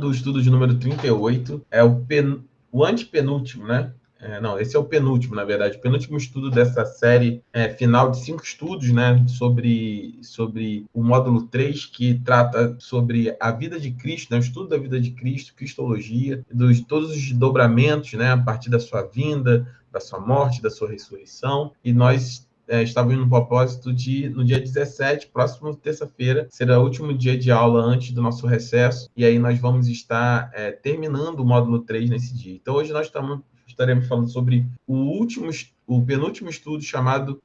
do estudo de número 38, é o antepenúltimo, né? Não, esse é o penúltimo, na verdade, o penúltimo estudo dessa série final de 5 estudos, né, sobre o módulo 3, que trata sobre a vida de Cristo, né, o estudo da vida de Cristo, Cristologia, todos os desdobramentos, né, a partir da sua vinda, da sua morte, da sua ressurreição, e nós estávamos no propósito de, no dia 17, próximo terça-feira, será o último dia de aula antes do nosso recesso, e aí nós vamos estar terminando o módulo 3 nesse dia. Então, hoje nós estaremos falando sobre o penúltimo estudo chamado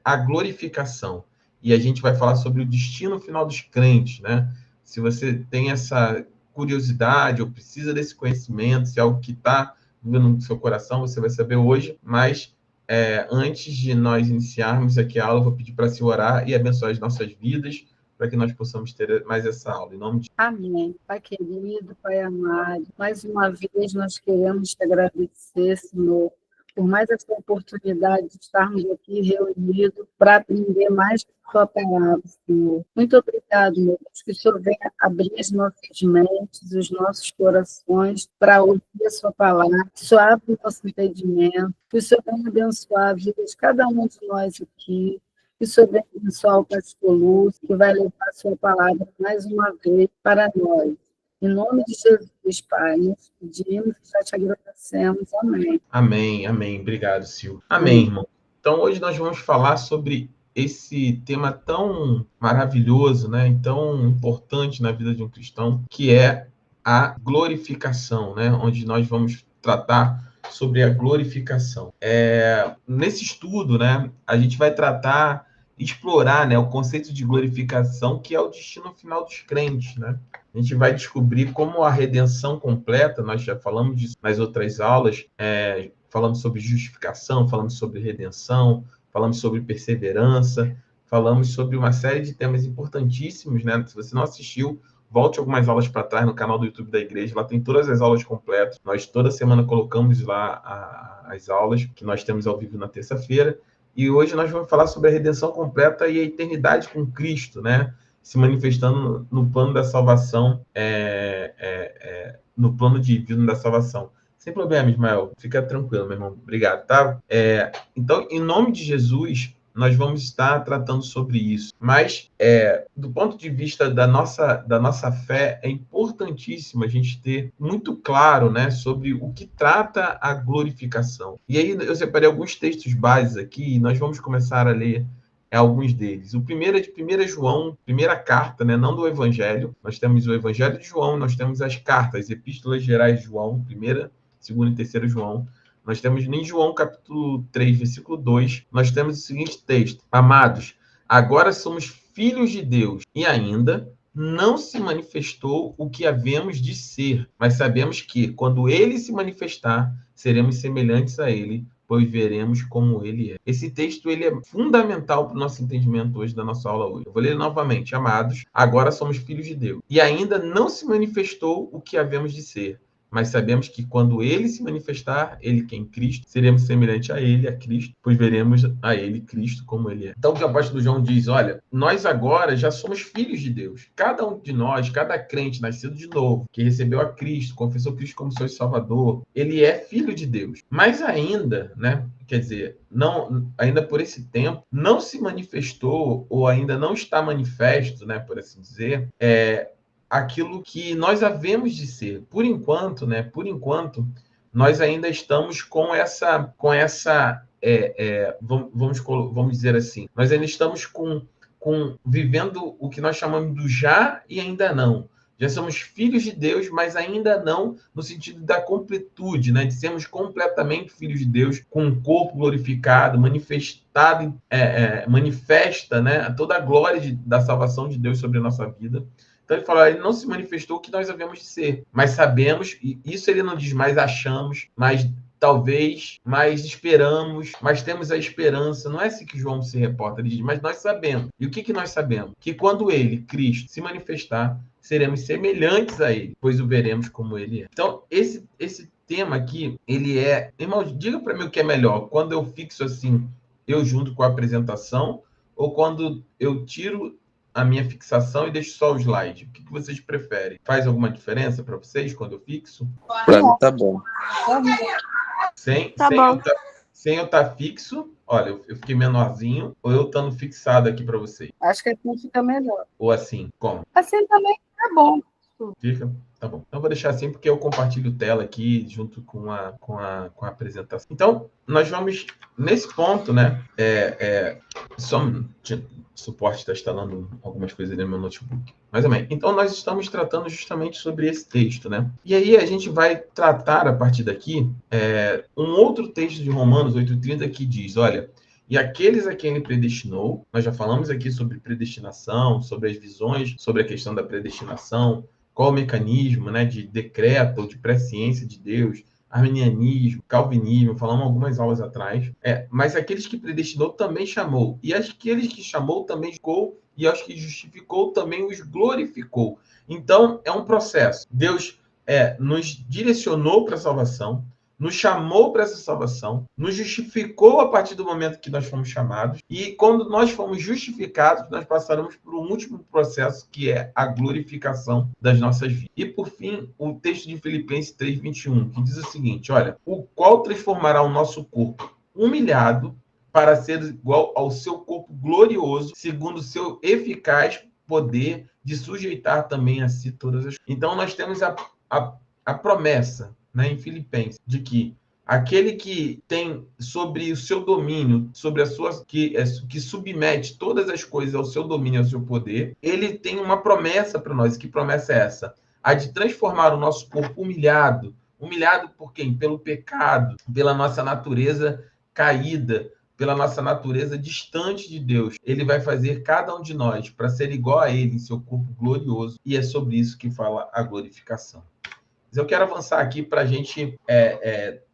a glorificação. E a gente vai falar sobre o destino final dos crentes, né? Se você tem essa curiosidade ou precisa desse conhecimento, se é algo que está vivendo no seu coração, você vai saber hoje, mas antes de nós iniciarmos aqui a aula, eu vou pedir para se orar e abençoar as nossas vidas, para que nós possamos ter mais essa aula. Em nome de Amém. Pai querido, Pai amado, mais uma vez nós queremos te agradecer, Senhor, por mais essa oportunidade de estarmos aqui reunidos para aprender mais da Sua palavra, Senhor. Muito obrigado, meu Deus, que o Senhor venha abrir as nossas mentes, os nossos corações para ouvir a Sua palavra, que o Senhor abra o nosso entendimento, que o Senhor venha abençoar a vida de cada um de nós aqui, que o Senhor venha abençoar o pastor Lúcio, que vai levar a sua palavra mais uma vez para nós. Em nome de Jesus, Pai, nós pedimos e já te agradecemos. Amém. Amém, amém. Obrigado, Silvio. Amém, irmão. Então, hoje nós vamos falar sobre esse tema tão maravilhoso, né, e tão importante na vida de um cristão, que é a glorificação, né, onde nós vamos tratar sobre a glorificação. Nesse estudo, né, a gente vai explorar, né, o conceito de glorificação, que é o destino final dos crentes, né? A gente vai descobrir como a redenção completa, nós já falamos disso nas outras aulas, falamos sobre justificação, falamos sobre redenção, falamos sobre perseverança, falamos sobre uma série de temas importantíssimos, né? Se você não assistiu, volte algumas aulas para trás no canal do YouTube da igreja, lá tem todas as aulas completas. Nós toda semana colocamos lá as aulas que nós temos ao vivo na terça-feira. E hoje nós vamos falar sobre a redenção completa e a eternidade com Cristo, né? Se manifestando no plano da salvação, no plano divino da salvação. Sem problema, Ismael. Fica tranquilo, meu irmão. Obrigado, tá? Então, em nome de Jesus, nós vamos estar tratando sobre isso. Mas, do ponto de vista da nossa fé, é importantíssimo a gente ter muito claro, né, sobre o que trata a glorificação. E aí eu separei alguns textos básicos aqui e nós vamos começar a ler alguns deles. O primeiro é de 1 João, primeira carta, né, não do Evangelho. Nós temos o Evangelho de João, nós temos as cartas, epístolas gerais de João, 1ª, 2ª e 3ª João. Nós temos em João, capítulo 3, versículo 2, nós temos o seguinte texto: Amados, agora somos filhos de Deus e ainda não se manifestou o que havemos de ser, mas sabemos que, quando ele se manifestar, seremos semelhantes a ele, pois veremos como ele é. Esse texto ele é fundamental para o nosso entendimento hoje, da nossa aula hoje. Eu vou ler novamente. Amados, agora somos filhos de Deus e ainda não se manifestou o que havemos de ser, mas sabemos que, quando ele se manifestar, ele que é em Cristo, seremos semelhantes a ele, a Cristo, pois veremos a ele, Cristo, como ele é. Então, o que o apóstolo João diz, olha, nós agora já somos filhos de Deus. Cada um de nós, cada crente nascido de novo, que recebeu a Cristo, confessou Cristo como seu Salvador, ele é filho de Deus. Mas ainda, né, quer dizer, ainda por esse tempo, não se manifestou, ou ainda não está manifesto, né, por assim dizer, aquilo que nós havemos de ser. Por enquanto, né? Por enquanto, nós ainda estamos com essa vamos dizer assim, nós ainda estamos vivendo o que nós chamamos do já e ainda não. Já somos filhos de Deus, mas ainda não no sentido da completude, né? De sermos completamente filhos de Deus, com um corpo glorificado, manifesta, né, toda a glória da salvação de Deus sobre a nossa vida. Então ele fala, ele não se manifestou o que nós havemos de ser, mas sabemos, e isso ele não diz mais achamos, mas talvez, mas esperamos, mas temos a esperança. Não é assim que João se reporta, ele diz, mas nós sabemos. E o que nós sabemos? Que quando ele, Cristo, se manifestar, seremos semelhantes a ele, pois o veremos como ele é. Então, esse tema aqui, ele é... Irmão, diga para mim o que é melhor, quando eu fixo assim, eu junto com a apresentação, ou quando eu tiro a minha fixação e deixo só o slide? O que vocês preferem? Faz alguma diferença para vocês quando eu fixo? Para mim tá bom. Sem eu estar fixo, olha, eu fiquei menorzinho, ou eu estando fixado aqui para vocês? Acho que assim fica melhor. Ou assim, como? Assim também é bom. Fica? Tá bom. Então, eu vou deixar assim porque eu compartilho tela aqui junto com a apresentação. Então, nós vamos, nesse ponto, né? Suporte está instalando algumas coisas ali no meu notebook. Mas também. Então, nós estamos tratando justamente sobre esse texto, né? E aí, a gente vai tratar, a partir daqui, um outro texto de Romanos 8,30 que diz, olha... E aqueles a quem ele predestinou, nós já falamos aqui sobre predestinação, sobre as visões, sobre a questão da predestinação, qual o mecanismo, né, de decreto ou de presciência de Deus, arminianismo, calvinismo, falamos algumas aulas atrás. Mas aqueles que predestinou também chamou. E aqueles que chamou também justificou, e aos que justificou também os glorificou. Então, é um processo. Deus nos direcionou para a salvação, nos chamou para essa salvação, nos justificou a partir do momento que nós fomos chamados, e quando nós fomos justificados, nós passaremos por um último processo, que é a glorificação das nossas vidas. E, por fim, o texto de Filipenses 3:21, que diz o seguinte, olha, o qual transformará o nosso corpo humilhado para ser igual ao seu corpo glorioso, segundo o seu eficaz poder de sujeitar também a si todas as coisas. Então, nós temos a promessa, né, em Filipenses, de que aquele que tem sobre o seu domínio, sobre a sua que submete todas as coisas ao seu domínio, ao seu poder, ele tem uma promessa para nós. Que promessa é essa? A de transformar o nosso corpo humilhado. Humilhado por quem? Pelo pecado, pela nossa natureza caída, pela nossa natureza distante de Deus. Ele vai fazer cada um de nós para ser igual a ele em seu corpo glorioso, e é sobre isso que fala a glorificação. Eu quero avançar aqui para a gente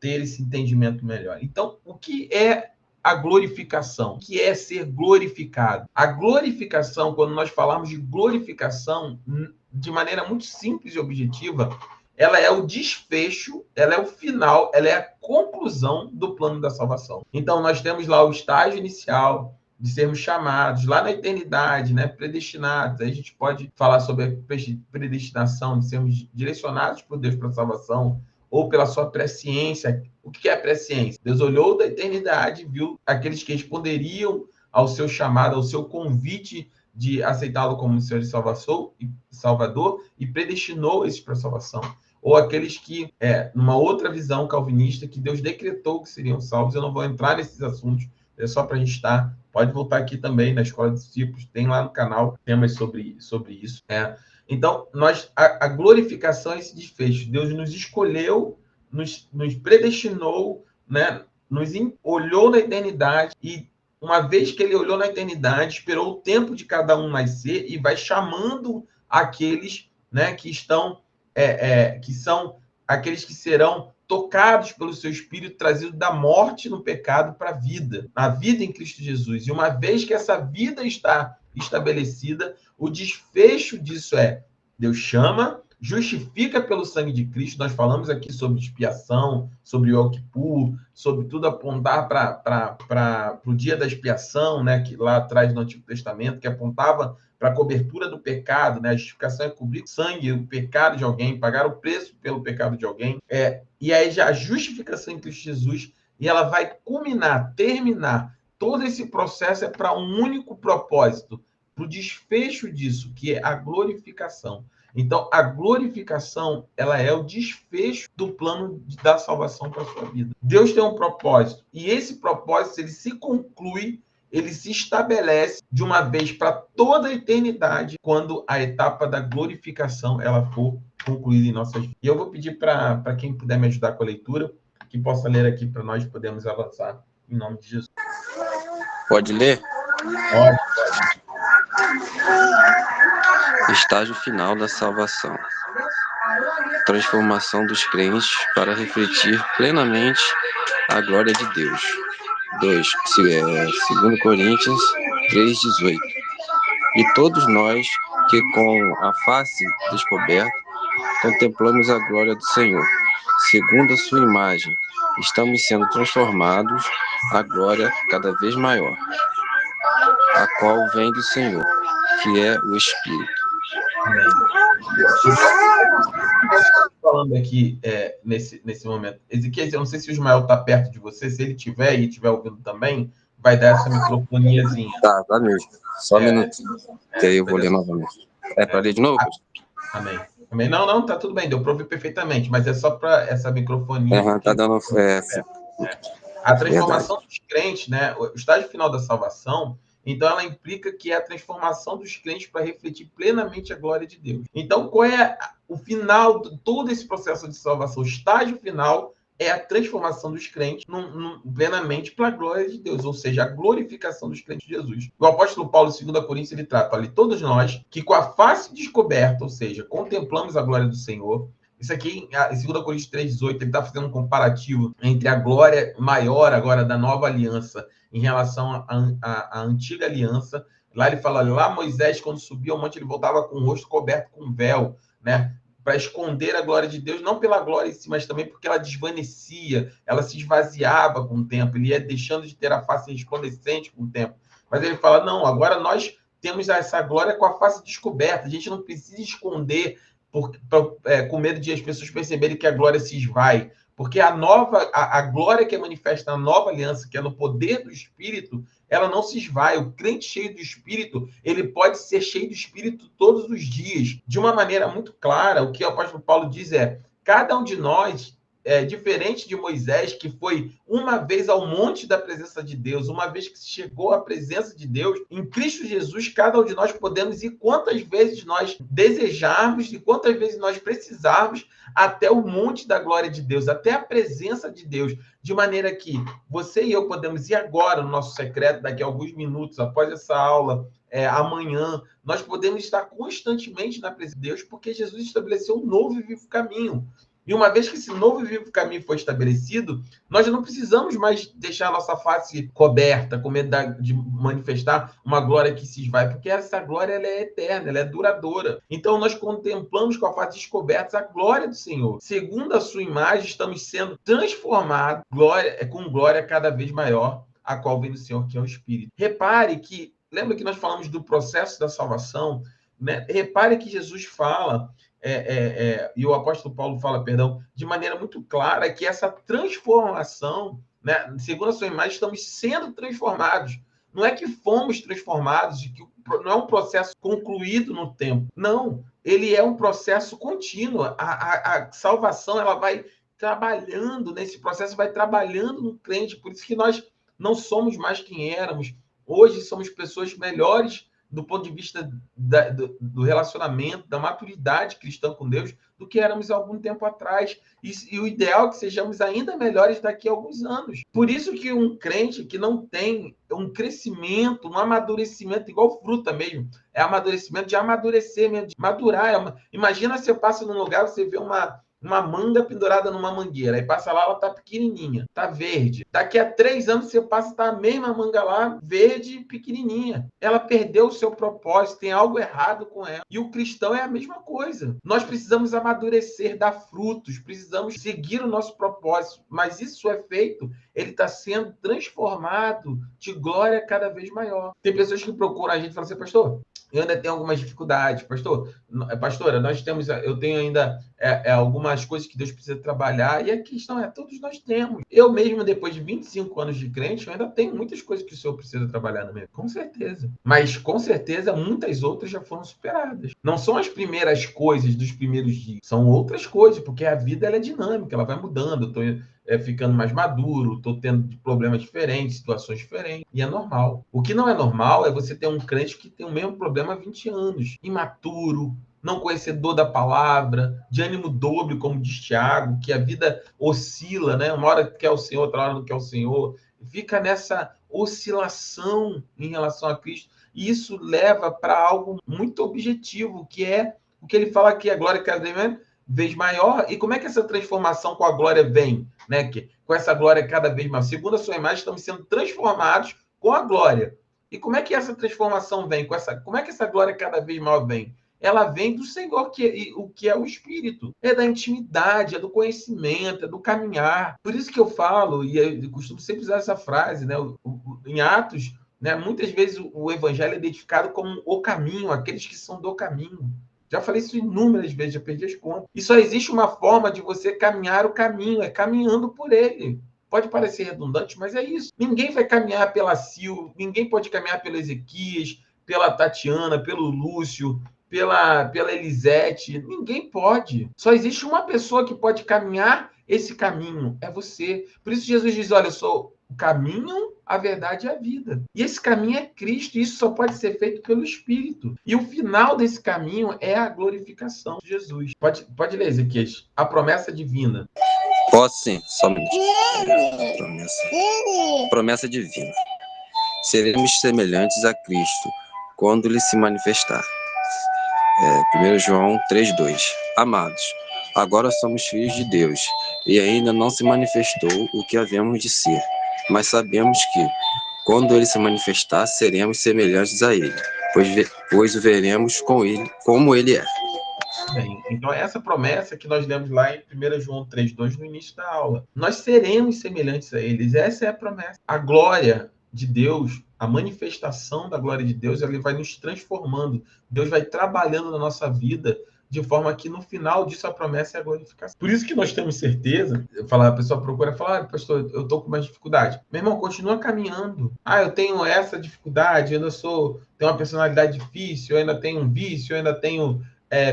ter esse entendimento melhor. Então, o que é a glorificação? O que é ser glorificado? A glorificação, quando nós falamos de glorificação, de maneira muito simples e objetiva, ela é o desfecho, ela é o final, ela é a conclusão do plano da salvação. Então, nós temos lá o estágio inicial, de sermos chamados lá na eternidade, né, predestinados. Aí a gente pode falar sobre a predestinação, de sermos direcionados por Deus para a salvação, ou pela sua presciência. O que é a presciência? Deus olhou da eternidade, viu aqueles que responderiam ao seu chamado, ao seu convite de aceitá-lo como Senhor e Salvador, e predestinou esses para a salvação. Ou aqueles que, numa outra visão calvinista, que Deus decretou que seriam salvos. Eu não vou entrar nesses assuntos, é só para a gente estar. Pode voltar aqui também na Escola de Discípulos, tem lá no canal temas sobre isso. Então, a glorificação é esse desfecho. Deus nos escolheu, nos predestinou, né? Nos olhou na eternidade, e uma vez que ele olhou na eternidade, esperou o tempo de cada um nascer e vai chamando aqueles, né, que estão, que são aqueles que serão tocados pelo seu Espírito, trazido da morte no pecado para a vida em Cristo Jesus. E uma vez que essa vida está estabelecida, o desfecho disso Deus chama, justifica pelo sangue de Cristo. Nós falamos aqui sobre expiação, sobre Yom Kippur, sobre tudo apontar para o dia da expiação, né, que lá atrás no Antigo Testamento, que apontava para a cobertura do pecado, né? A justificação é cobrir com sangue o pecado de alguém, pagar o preço pelo pecado de alguém. E aí já a justificação em Cristo Jesus, e ela vai terminar. Todo esse processo é para um único propósito, para o desfecho disso, que é a glorificação. Então, a glorificação, ela é o desfecho do plano da salvação para a sua vida. Deus tem um propósito, e esse propósito, ele se conclui, ele se estabelece de uma vez para toda a eternidade, quando a etapa da glorificação ela for concluída em nossas vidas. E eu vou pedir para quem puder me ajudar com a leitura, que possa ler aqui para nós podermos avançar, em nome de Jesus. Pode ler? Pode. Estágio final da salvação. Transformação dos crentes para refletir plenamente a glória de Deus. 2 Coríntios 3:18. E todos nós que com a face descoberta contemplamos a glória do Senhor, segundo a sua imagem, estamos sendo transformados a glória cada vez maior, a qual vem do Senhor, que é o Espírito. Falando aqui nesse momento, Ezequiel, eu não sei se o Ismael está perto de você, se ele tiver e estiver ouvindo também, vai dar essa microfoniazinha. Tá mesmo. Só um minutinho. Que aí eu vou ler novamente. É para ler de novo? Amém. Amém. Não, tá tudo bem, deu para ouvir perfeitamente, mas é só para essa microfonia. Tá dando. A transformação dos crentes, né? O estágio final da salvação, então ela implica que é a transformação dos crentes para refletir plenamente a glória de Deus. Então, qual é o final de todo esse processo de salvação? O estágio final é a transformação dos crentes plenamente para a glória de Deus, ou seja, a glorificação dos crentes de Jesus. O apóstolo Paulo, em 2 Coríntios, ele trata ali todos nós que com a face descoberta, ou seja, contemplamos a glória do Senhor. Isso aqui, em 2 Coríntios 3,18, ele está fazendo um comparativo entre a glória maior agora da nova aliança em relação à antiga aliança. Lá ele fala, lá Moisés, quando subia ao monte, ele voltava com o rosto coberto com véu, né? Para esconder a glória de Deus, não pela glória em si, mas também porque ela desvanecia, ela se esvaziava com o tempo, ele ia deixando de ter a face resplandecente com o tempo. Mas ele fala, não, agora nós temos essa glória com a face descoberta, a gente não precisa esconder com medo de as pessoas perceberem que a glória se esvai, porque a glória que é manifesta na nova aliança, que é no poder do Espírito, ela não se esvai. O crente cheio do Espírito, ele pode ser cheio do Espírito todos os dias, de uma maneira muito clara. O que o apóstolo Paulo diz é, cada um de nós, diferente de Moisés, que foi uma vez ao monte da presença de Deus, uma vez que chegou à presença de Deus, em Cristo Jesus, cada um de nós podemos ir quantas vezes nós desejarmos e quantas vezes nós precisarmos até o monte da glória de Deus, até a presença de Deus, de maneira que você e eu podemos ir agora no nosso secreto, daqui a alguns minutos, após essa aula, amanhã, nós podemos estar constantemente na presença de Deus, porque Jesus estabeleceu um novo e vivo caminho. E uma vez que esse novo e vivo caminho foi estabelecido, nós não precisamos mais deixar a nossa face coberta, com medo de manifestar uma glória que se esvai, porque essa glória ela é eterna, ela é duradoura. Então, nós contemplamos com a face descoberta a glória do Senhor. Segundo a sua imagem, estamos sendo transformados com glória cada vez maior, a qual vem do Senhor, que é o Espírito. Repare que, lembra que nós falamos do processo da salvação, né? Repare que Jesus fala... e o apóstolo Paulo fala, de maneira muito clara, que essa transformação, né, segundo a sua imagem, estamos sendo transformados. Não é que fomos transformados, não é um processo concluído no tempo. Não, ele é um processo contínuo. A salvação, ela vai trabalhando nesse processo, vai trabalhando no crente. Por isso que nós não somos mais quem éramos. Hoje somos pessoas melhores do ponto de vista do relacionamento, da maturidade cristã com Deus, do que éramos há algum tempo atrás. E o ideal é que sejamos ainda melhores daqui a alguns anos. Por isso que um crente que não tem um crescimento, um amadurecimento, igual fruta mesmo, é amadurecimento de amadurecer mesmo, de madurar. Imagina você passa num lugar, você vê uma manga pendurada numa mangueira, aí passa lá, ela tá pequenininha, tá verde. Daqui a 3 anos você passa, tá a mesma manga lá, verde e pequenininha. Ela perdeu o seu propósito, tem algo errado com ela. E o cristão é a mesma coisa. Nós precisamos amadurecer, dar frutos, precisamos seguir o nosso propósito, mas isso é feito, ele está sendo transformado de glória cada vez maior. Tem pessoas que procuram a gente e falam assim, pastor, eu ainda tenho algumas dificuldades, pastora, eu tenho ainda algumas coisas que Deus precisa trabalhar, e a questão é, todos nós temos. Eu mesmo, depois de 25 anos de crente, eu ainda tenho muitas coisas que o Senhor precisa trabalhar na minha vida, com certeza. Mas, com certeza, muitas outras já foram superadas. Não são as primeiras coisas dos primeiros dias, são outras coisas, porque a vida ela é dinâmica, ela vai mudando, eu estou ficando mais maduro, estou tendo problemas diferentes, situações diferentes, e é normal. O que não é normal é você ter um crente que tem o mesmo problema há 20 anos, imaturo, não conhecedor da palavra, de ânimo dobre, como diz Tiago, que a vida oscila, né? Uma hora quer o Senhor, outra hora não quer o Senhor, fica nessa oscilação em relação a Cristo, e isso leva para algo muito objetivo, que é o que ele fala aqui, a glória cada vez maior. E como é que essa transformação com a glória vem? Né? Com essa glória cada vez maior. Segundo a sua imagem, estamos sendo transformados com a glória. E como é que essa transformação vem? Como é que essa glória cada vez maior vem? Ela vem do Senhor, o que é o Espírito. É da intimidade, é do conhecimento, é do caminhar. Por isso que eu falo, e eu costumo sempre usar essa frase, né? Em Atos, né? Muitas vezes o evangelho é identificado como o caminho, aqueles que são do caminho. Já falei isso inúmeras vezes, já perdi as contas. E só existe uma forma de você caminhar o caminho, é caminhando por ele. Pode parecer redundante, mas é isso. Ninguém vai caminhar pela Sil, ninguém pode caminhar pelo Ezequias, pela Tatiana, pelo Lúcio, pela Elisete. Ninguém pode. Só existe uma pessoa que pode caminhar esse caminho, é você. Por isso Jesus diz, olha, eu sou o caminho, a verdade e a vida. E esse caminho é Cristo, e isso só pode ser feito pelo Espírito. E o final desse caminho é a glorificação de Jesus. Pode ler, Ezequias. A promessa divina. Posso sim, somente. Promessa divina. Seremos semelhantes a Cristo quando Ele se manifestar. 1 João 3,2. Amados, agora somos filhos de Deus, e ainda não se manifestou o que havemos de ser. Mas sabemos que, quando Ele se manifestar, seremos semelhantes a Ele, pois o veremos com ele, como Ele é. Bem, então essa promessa que nós lemos lá em 1 João 3,2 no início da aula. Nós seremos semelhantes a eles. Essa é a promessa. A glória de Deus, a manifestação da glória de Deus, ele vai nos transformando. Deus vai trabalhando na nossa vida de forma que no final disso a promessa é a glorificação. Por isso que nós temos certeza, a pessoa procura falar, pastor, eu estou com mais dificuldade. Meu irmão, continua caminhando. Eu tenho essa dificuldade, eu ainda tenho uma personalidade difícil, eu ainda tenho um vício, eu ainda tenho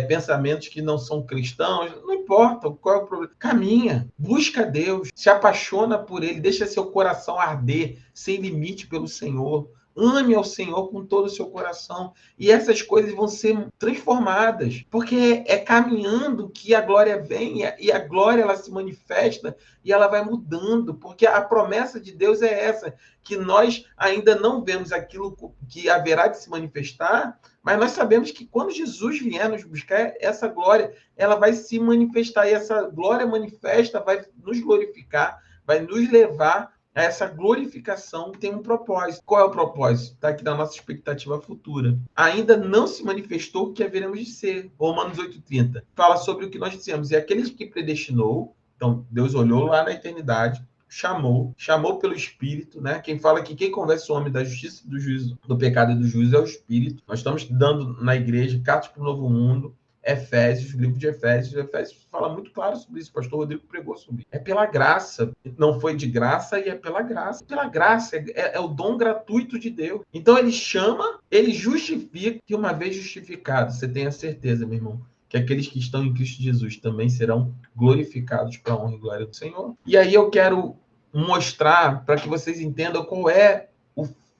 pensamentos que não são cristãos, não importa qual é o problema. Caminha, busca Deus, se apaixona por Ele, deixa seu coração arder sem limite pelo Senhor. Ame ao Senhor com todo o seu coração. E essas coisas vão ser transformadas. Porque é caminhando que a glória vem. E a glória ela se manifesta e ela vai mudando. Porque a promessa de Deus é essa. Que nós ainda não vemos aquilo que haverá de se manifestar. Mas nós sabemos que quando Jesus vier nos buscar, essa glória ela vai se manifestar. E essa glória manifesta vai nos glorificar. Vai nos levar essa glorificação tem um propósito. Qual é o propósito? Está aqui na nossa expectativa futura. Ainda não se manifestou o que haveremos de ser. Romanos 8,30. Fala sobre o que nós dissemos. E aqueles que predestinou, então Deus olhou lá na eternidade, chamou pelo Espírito, né? Quem fala que quem convence o homem da justiça, do juízo, do pecado e do juízo é o Espírito. Nós estamos dando na igreja cartas para o novo mundo, Efésios, o livro de Efésios. Efésios fala muito claro sobre isso. O pastor Rodrigo pregou sobre isso. É pela graça. Não foi de graça e é pela graça. Pela graça. É o dom gratuito de Deus. Então ele chama, ele justifica, e uma vez justificado, você tem a certeza, meu irmão, que aqueles que estão em Cristo Jesus também serão glorificados para a honra e glória do Senhor. E aí eu quero mostrar para que vocês entendam qual é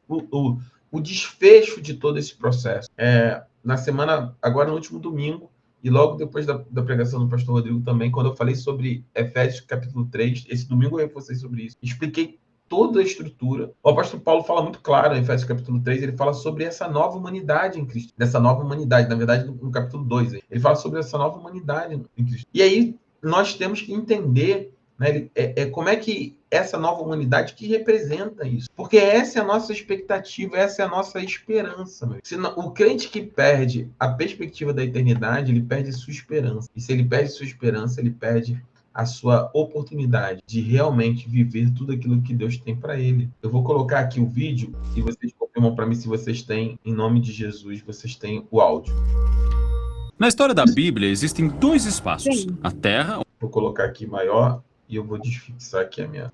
o desfecho de todo esse processo. Na semana, agora no último domingo, e logo depois da pregação do pastor Rodrigo também, quando eu falei sobre Efésios capítulo 3, esse domingo eu reforcei sobre isso, expliquei toda a estrutura. O apóstolo Paulo fala muito claro em Efésios capítulo 3, ele fala sobre essa nova humanidade em Cristo, dessa nova humanidade, na verdade no capítulo 2, ele fala sobre essa nova humanidade em Cristo. E aí nós temos que entender, né, como é que essa nova humanidade que representa isso. Porque essa é a nossa expectativa, essa é a nossa esperança. O crente que perde a perspectiva da eternidade, ele perde sua esperança. E se ele perde sua esperança, ele perde a sua oportunidade de realmente viver tudo aquilo que Deus tem para ele. Eu vou colocar aqui o vídeo e vocês confirmam para mim se vocês têm, em nome de Jesus, vocês têm o áudio. Na história da Bíblia existem dois espaços. Sim. A Terra... Vou colocar aqui maior e eu vou desfixar aqui a minha...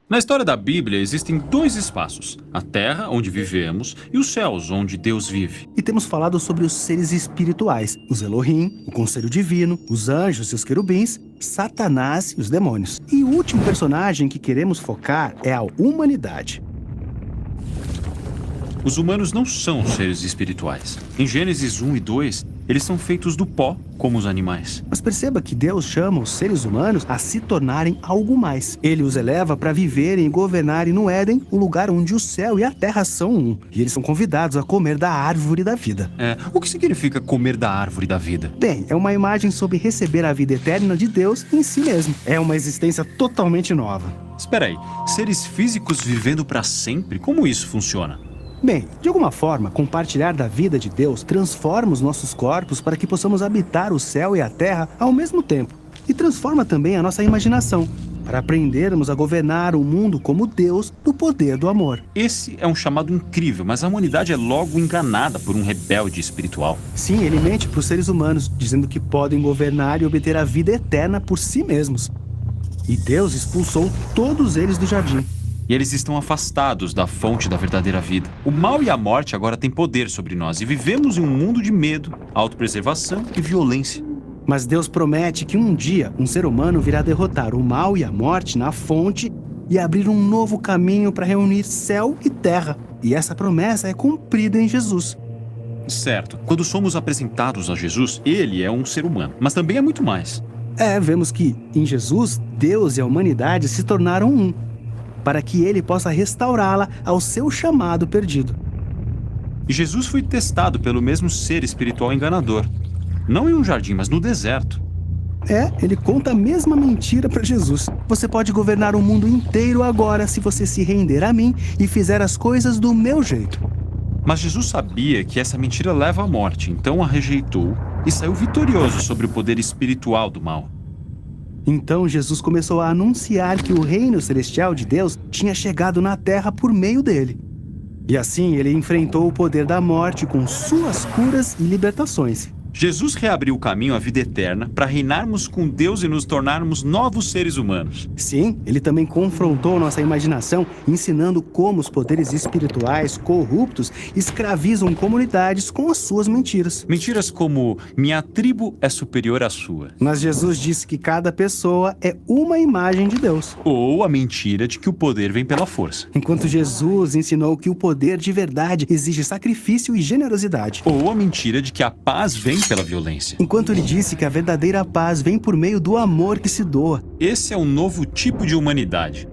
Na história da Bíblia existem dois espaços. A Terra, onde vivemos, e os céus, onde Deus vive. E temos falado sobre os seres espirituais, os Elohim, o Conselho Divino, os anjos e os querubins, Satanás e os demônios. E o último personagem que queremos focar é a humanidade. Os humanos não são seres espirituais. Em Gênesis 1 e 2, eles são feitos do pó, como os animais. Mas perceba que Deus chama os seres humanos a se tornarem algo mais. Ele os eleva para viverem e governarem no Éden, o lugar onde o céu e a terra são um. E eles são convidados a comer da árvore da vida. O que significa comer da árvore da vida? Bem, é uma imagem sobre receber a vida eterna de Deus em si mesmo. É uma existência totalmente nova. Espera aí, seres físicos vivendo para sempre? Como isso funciona? Bem, de alguma forma, compartilhar da vida de Deus transforma os nossos corpos para que possamos habitar o céu e a terra ao mesmo tempo. E transforma também a nossa imaginação. para aprendermos a governar o mundo como Deus do poder do amor. Esse é um chamado incrível, mas a humanidade é logo enganada por um rebelde espiritual. Sim, ele mente para os seres humanos, dizendo que podem governar e obter a vida eterna por si mesmos. E Deus expulsou todos eles do jardim. E eles estão afastados da fonte da verdadeira vida. O mal e a morte agora têm poder sobre nós e vivemos em um mundo de medo, autopreservação e violência. Mas Deus promete que um dia um ser humano virá derrotar o mal e a morte na fonte e abrir um novo caminho para reunir céu e terra. E essa promessa é cumprida em Jesus. Certo. Quando somos apresentados a Jesus, ele é um ser humano, mas também é muito mais. Vemos que em Jesus, Deus e a humanidade se tornaram um, para que ele possa restaurá-la ao seu chamado perdido. E Jesus foi testado pelo mesmo ser espiritual enganador. Não em um jardim, mas no deserto. Ele conta a mesma mentira para Jesus. Você pode governar o mundo inteiro agora se você se render a mim e fizer as coisas do meu jeito. Mas Jesus sabia que essa mentira leva à morte, então a rejeitou e saiu vitorioso sobre o poder espiritual do mal. Então Jesus começou a anunciar que o reino celestial de Deus tinha chegado na terra por meio dele. E assim ele enfrentou o poder da morte com suas curas e libertações. Jesus reabriu o caminho à vida eterna para reinarmos com Deus e nos tornarmos novos seres humanos. Sim, ele também confrontou nossa imaginação, ensinando como os poderes espirituais corruptos escravizam comunidades com as suas mentiras. Mentiras como, minha tribo é superior à sua. Mas Jesus disse que cada pessoa é uma imagem de Deus. Ou a mentira de que o poder vem pela força. Enquanto Jesus ensinou que o poder de verdade exige sacrifício e generosidade. Ou a mentira de que a paz vem pela violência. Enquanto ele disse que a verdadeira paz vem por meio do amor que se doa. Esse é um novo tipo de humanidade.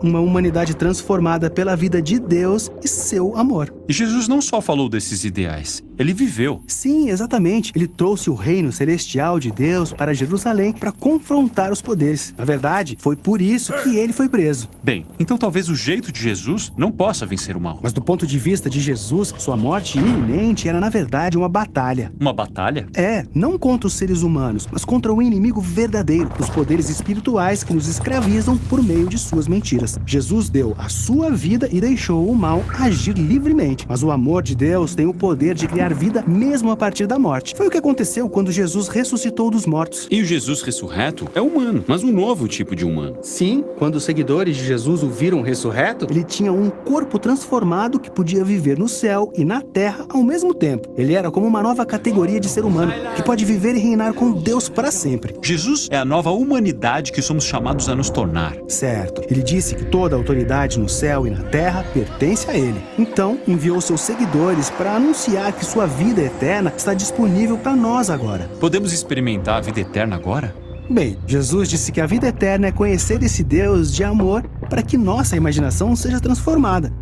Uma humanidade transformada pela vida de Deus e seu amor. E Jesus não só falou desses ideais, ele viveu. Sim, exatamente. Ele trouxe o reino celestial de Deus para Jerusalém para confrontar os poderes. Na verdade, foi por isso que ele foi preso. Bem, então talvez o jeito de Jesus não possa vencer o mal. Mas do ponto de vista de Jesus, sua morte iminente era na verdade uma batalha. Uma batalha? Não contra os seres humanos, mas contra o inimigo verdadeiro, os poderes espirituais que nos escravizam por meio de suas mentiras. Jesus deu a sua vida e deixou o mal agir livremente. Mas o amor de Deus tem o poder de criar vida mesmo a partir da morte. Foi o que aconteceu quando Jesus ressuscitou dos mortos. E o Jesus ressurreto é humano, mas um novo tipo de humano. Sim, quando os seguidores de Jesus o viram ressurreto, ele tinha um corpo transformado que podia viver no céu e na terra ao mesmo tempo. Ele era como uma nova categoria de ser humano, que pode viver e reinar com Deus para sempre. Jesus é a nova humanidade que somos chamados a nos tornar. Certo. Ele disse que toda a autoridade no céu e na terra pertence a ele. Então, enviou seus seguidores para anunciar que sua vida eterna está disponível para nós agora. Podemos experimentar a vida eterna agora? Bem, Jesus disse que a vida eterna é conhecer esse Deus de amor para que nossa imaginação seja transformada,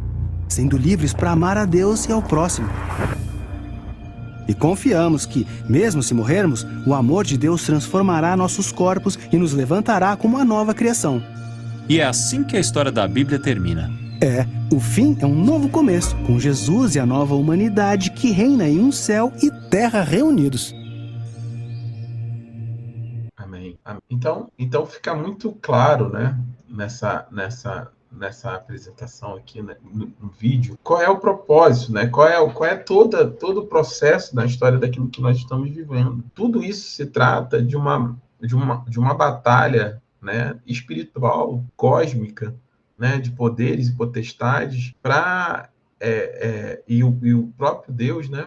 sendo livres para amar a Deus e ao próximo. E confiamos que, mesmo se morrermos, o amor de Deus transformará nossos corpos e nos levantará como uma nova criação. E é assim que a história da Bíblia termina. O fim é um novo começo, com Jesus e a nova humanidade que reina em um céu e terra reunidos. Amém. Então fica muito claro, né, nessa apresentação aqui, né, no vídeo, qual é o propósito, né? Qual é todo o processo da história daquilo que nós estamos vivendo. Tudo isso se trata de uma batalha, né, espiritual, cósmica, né, de poderes e potestades e o próprio Deus, né,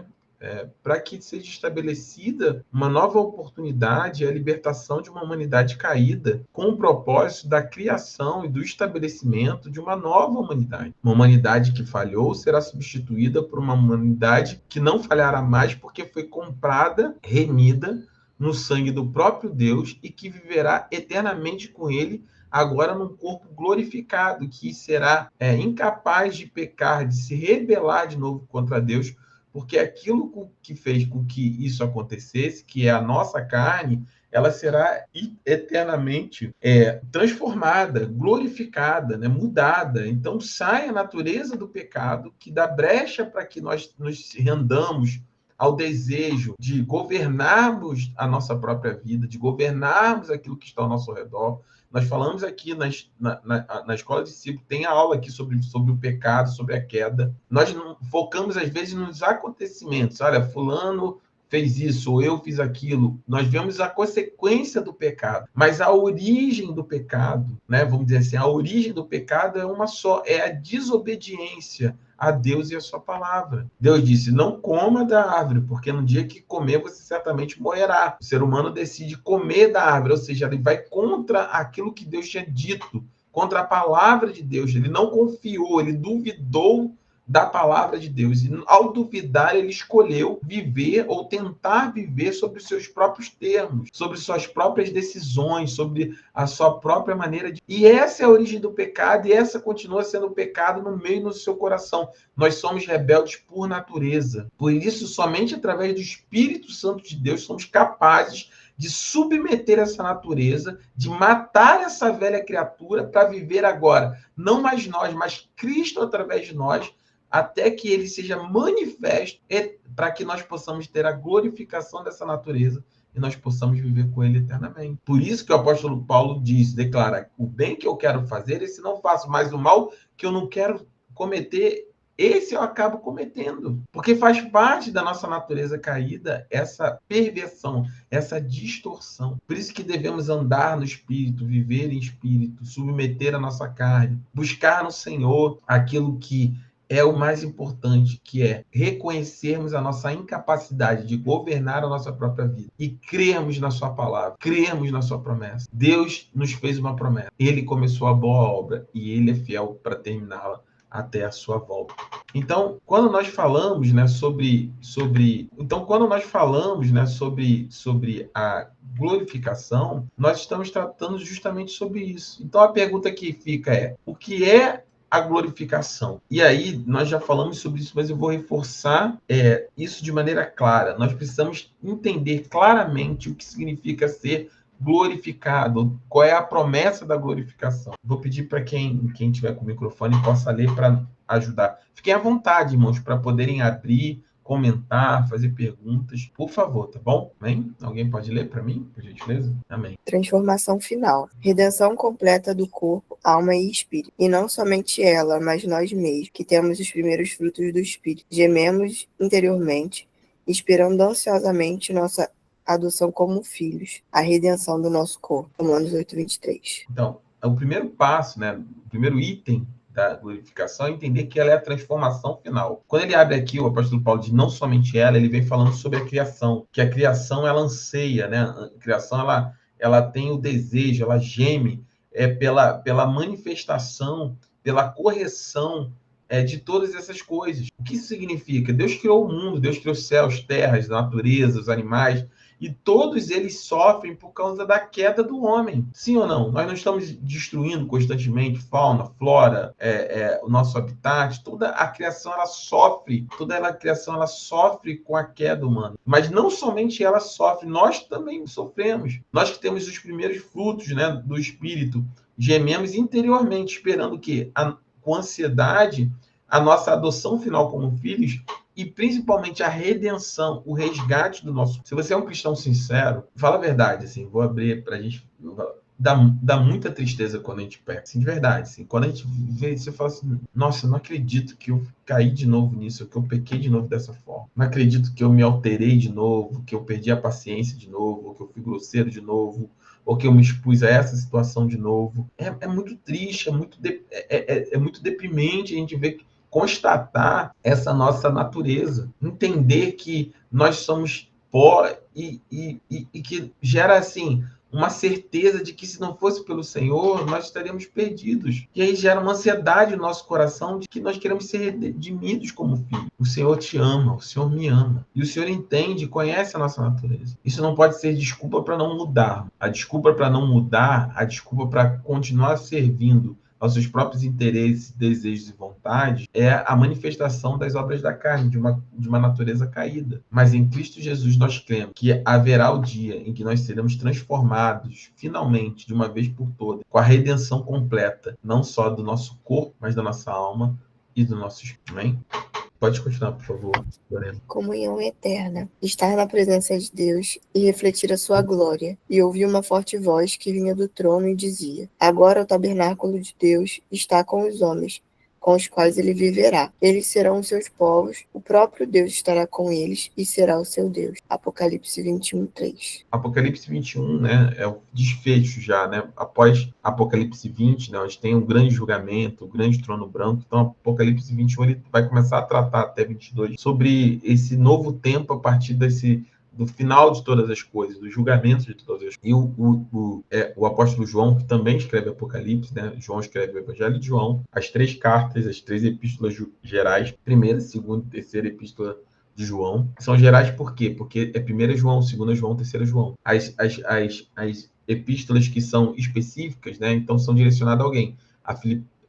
para que seja estabelecida uma nova oportunidade e a libertação de uma humanidade caída, com o propósito da criação e do estabelecimento de uma nova humanidade. Uma humanidade que falhou será substituída por uma humanidade que não falhará mais porque foi comprada, remida no sangue do próprio Deus e que viverá eternamente com ele, agora num corpo glorificado, que será incapaz de pecar, de se rebelar de novo contra Deus, porque aquilo que fez com que isso acontecesse, que é a nossa carne, ela será eternamente transformada, glorificada, né, mudada. Então sai a natureza do pecado, que dá brecha para que nós nos rendamos ao desejo de governarmos a nossa própria vida, de governarmos aquilo que está ao nosso redor. Nós falamos aqui na Escola de Discípulos, tem a aula aqui sobre o pecado, sobre a queda. Nós não focamos, às vezes, nos acontecimentos. Olha, fulano fez isso, ou eu fiz aquilo. Nós vemos a consequência do pecado, mas a origem do pecado, né? Vamos dizer assim, a origem do pecado é uma só, é a desobediência a Deus e a sua palavra. Deus disse, não coma da árvore, porque no dia que comer, você certamente morrerá. O ser humano decide comer da árvore, ou seja, ele vai contra aquilo que Deus tinha dito, contra a palavra de Deus. Ele não confiou, ele duvidou da palavra de Deus. E ao duvidar, ele escolheu viver ou tentar viver sobre os seus próprios termos, sobre suas próprias decisões, sobre a sua própria maneira de... E essa é a origem do pecado, e essa continua sendo o pecado no meio do seu coração. Nós somos rebeldes por natureza. Por isso, somente através do Espírito Santo de Deus somos capazes de submeter essa natureza, de matar essa velha criatura para viver agora, não mais nós, mas Cristo através de nós, até que ele seja manifesto, para que nós possamos ter a glorificação dessa natureza e nós possamos viver com ele eternamente. Por isso que o apóstolo Paulo declara, o bem que eu quero fazer, esse não faço, mas o mal que eu não quero cometer, esse eu acabo cometendo. Porque faz parte da nossa natureza caída essa perversão, essa distorção. Por isso que devemos andar no Espírito, viver em Espírito, submeter a nossa carne, buscar no Senhor aquilo que é o mais importante, que é reconhecermos a nossa incapacidade de governar a nossa própria vida e crermos na sua palavra, crermos na sua promessa. Deus nos fez uma promessa. Ele começou a boa obra e ele é fiel para terminá-la até a sua volta. Então, quando nós falamos, né, sobre a glorificação, nós estamos tratando justamente sobre isso. Então, a pergunta que fica é: o que é a glorificação? E aí, nós já falamos sobre isso, mas eu vou reforçar isso de maneira clara. Nós precisamos entender claramente o que significa ser glorificado, qual é a promessa da glorificação. Vou pedir para quem tiver com o microfone possa ler para ajudar. Fiquem à vontade, irmãos, para poderem abrir, comentar, fazer perguntas, por favor, tá bom? Amém? Alguém pode ler para mim, por gentileza? Amém. Transformação final. Redenção completa do corpo, alma e espírito. E não somente ela, mas nós mesmos, que temos os primeiros frutos do espírito. Gememos interiormente, esperando ansiosamente nossa adoção como filhos, a redenção do nosso corpo. Romanos 8:23. Então, o primeiro passo, né, o primeiro item da glorificação é entender que ela é a transformação final. Quando ele abre aqui, o apóstolo Paulo diz não somente ela, ele vem falando sobre a criação, que a criação ela anseia, né? A criação ela tem o desejo, ela geme pela manifestação, pela correção de todas essas coisas. O que isso significa? Deus criou o mundo, Deus criou os céus, terras, a natureza, os animais, e todos eles sofrem por causa da queda do homem. Sim ou não? Nós não estamos destruindo constantemente fauna, flora, o nosso habitat. Toda a criação ela sofre, toda a criação ela sofre com a queda humana. Mas não somente ela sofre, nós também sofremos. Nós que temos os primeiros frutos, né, do Espírito, gememos interiormente, esperando que, com ansiedade, a nossa adoção final como filhos e principalmente a redenção, o resgate do nosso... Se você é um cristão sincero, fala a verdade, assim, vou abrir para a gente... Dá muita tristeza quando a gente perde, assim, de verdade. Assim, quando a gente vê, você fala assim, nossa, eu não acredito que eu caí de novo nisso, que eu pequei de novo dessa forma. Não acredito que eu me alterei de novo, que eu perdi a paciência de novo, ou que eu fui grosseiro de novo, ou que eu me expus a essa situação de novo. É muito triste, é muito deprimente a gente ver constatar essa nossa natureza, entender que nós somos pó e que gera, assim, uma certeza de que se não fosse pelo Senhor, nós estaríamos perdidos. E aí gera uma ansiedade no nosso coração de que nós queremos ser redimidos como filhos. O Senhor te ama, o Senhor me ama. E o Senhor entende e conhece a nossa natureza. Isso não pode ser desculpa para não mudar. A desculpa para não mudar, a desculpa para continuar servindo aos seus próprios interesses, desejos e vontades, é a manifestação das obras da carne, de uma natureza caída. Mas em Cristo Jesus nós cremos que haverá o dia em que nós seremos transformados, finalmente, de uma vez por todas, com a redenção completa, não só do nosso corpo, mas da nossa alma e do nosso espírito. Amém? Pode continuar, por favor, Lorena. Comunhão eterna, estar na presença de Deus e refletir a sua glória. E ouvi uma forte voz que vinha do trono e dizia: Agora o tabernáculo de Deus está com os homens, com os quais ele viverá. Eles serão os seus povos, o próprio Deus estará com eles e será o seu Deus. Apocalipse 21:3. Apocalipse 21, né, é o desfecho já, né, após Apocalipse 20, né, onde tem um grande julgamento, o grande trono branco. Então, Apocalipse 21 ele vai começar a tratar até 22 sobre esse novo tempo a partir do final de todas as coisas, do julgamento de todas as coisas. E o apóstolo João, que também escreve Apocalipse, né? João escreve o Evangelho de João, as 3 cartas, as 3 epístolas gerais, primeira, segunda e terceira epístola de João, são gerais por quê? Porque é 1 João, 2 João, 3 João. As epístolas que são específicas, né? Então são direcionadas a alguém. A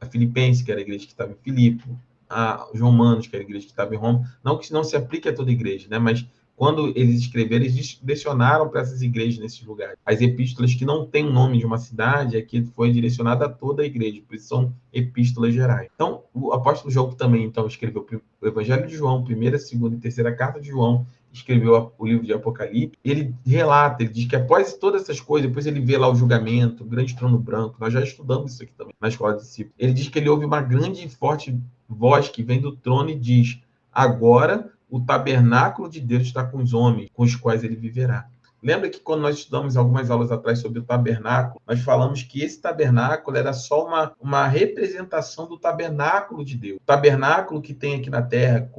Filipenses, que era a igreja que estava em Filipe, a João Manos, que era a igreja que estava em Roma. Não que não se aplique a toda igreja, né? Mas quando eles escreveram, eles direcionaram para essas igrejas nesses lugares. As epístolas que não têm o nome de uma cidade, aqui foi direcionada a toda a igreja, por isso são epístolas gerais. Então, o apóstolo João também então, escreveu o Evangelho de João, 1ª, 2ª e 3ª carta de João, escreveu o livro de Apocalipse. Ele relata, ele diz que após todas essas coisas, depois ele vê lá o julgamento, o grande trono branco, nós já estudamos isso aqui também na escola de discípulos. Ele diz que ele ouve uma grande e forte voz que vem do trono e diz: agora o tabernáculo de Deus está com os homens, com os quais ele viverá. Lembra que quando nós estudamos algumas aulas atrás sobre o tabernáculo, nós falamos que esse tabernáculo era só uma representação do tabernáculo de Deus. O tabernáculo que tem aqui na terra,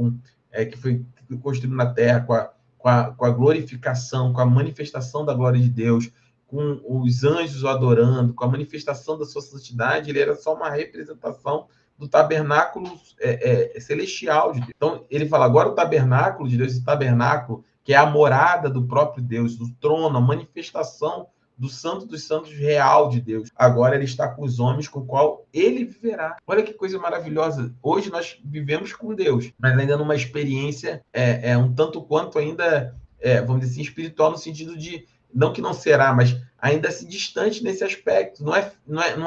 que foi construído na terra com a glorificação, com a manifestação da glória de Deus, com os anjos o adorando, com a manifestação da sua santidade, ele era só uma representação do tabernáculo celestial de Deus. Então, ele fala, agora o tabernáculo de Deus, esse tabernáculo, que é a morada do próprio Deus, do trono, a manifestação do Santo dos Santos real de Deus. Agora ele está com os homens com o qual ele viverá. Olha que coisa maravilhosa. Hoje nós vivemos com Deus, mas ainda numa experiência um tanto quanto ainda, vamos dizer assim, espiritual, no sentido de, não que não será, mas ainda assim distante nesse aspecto. Não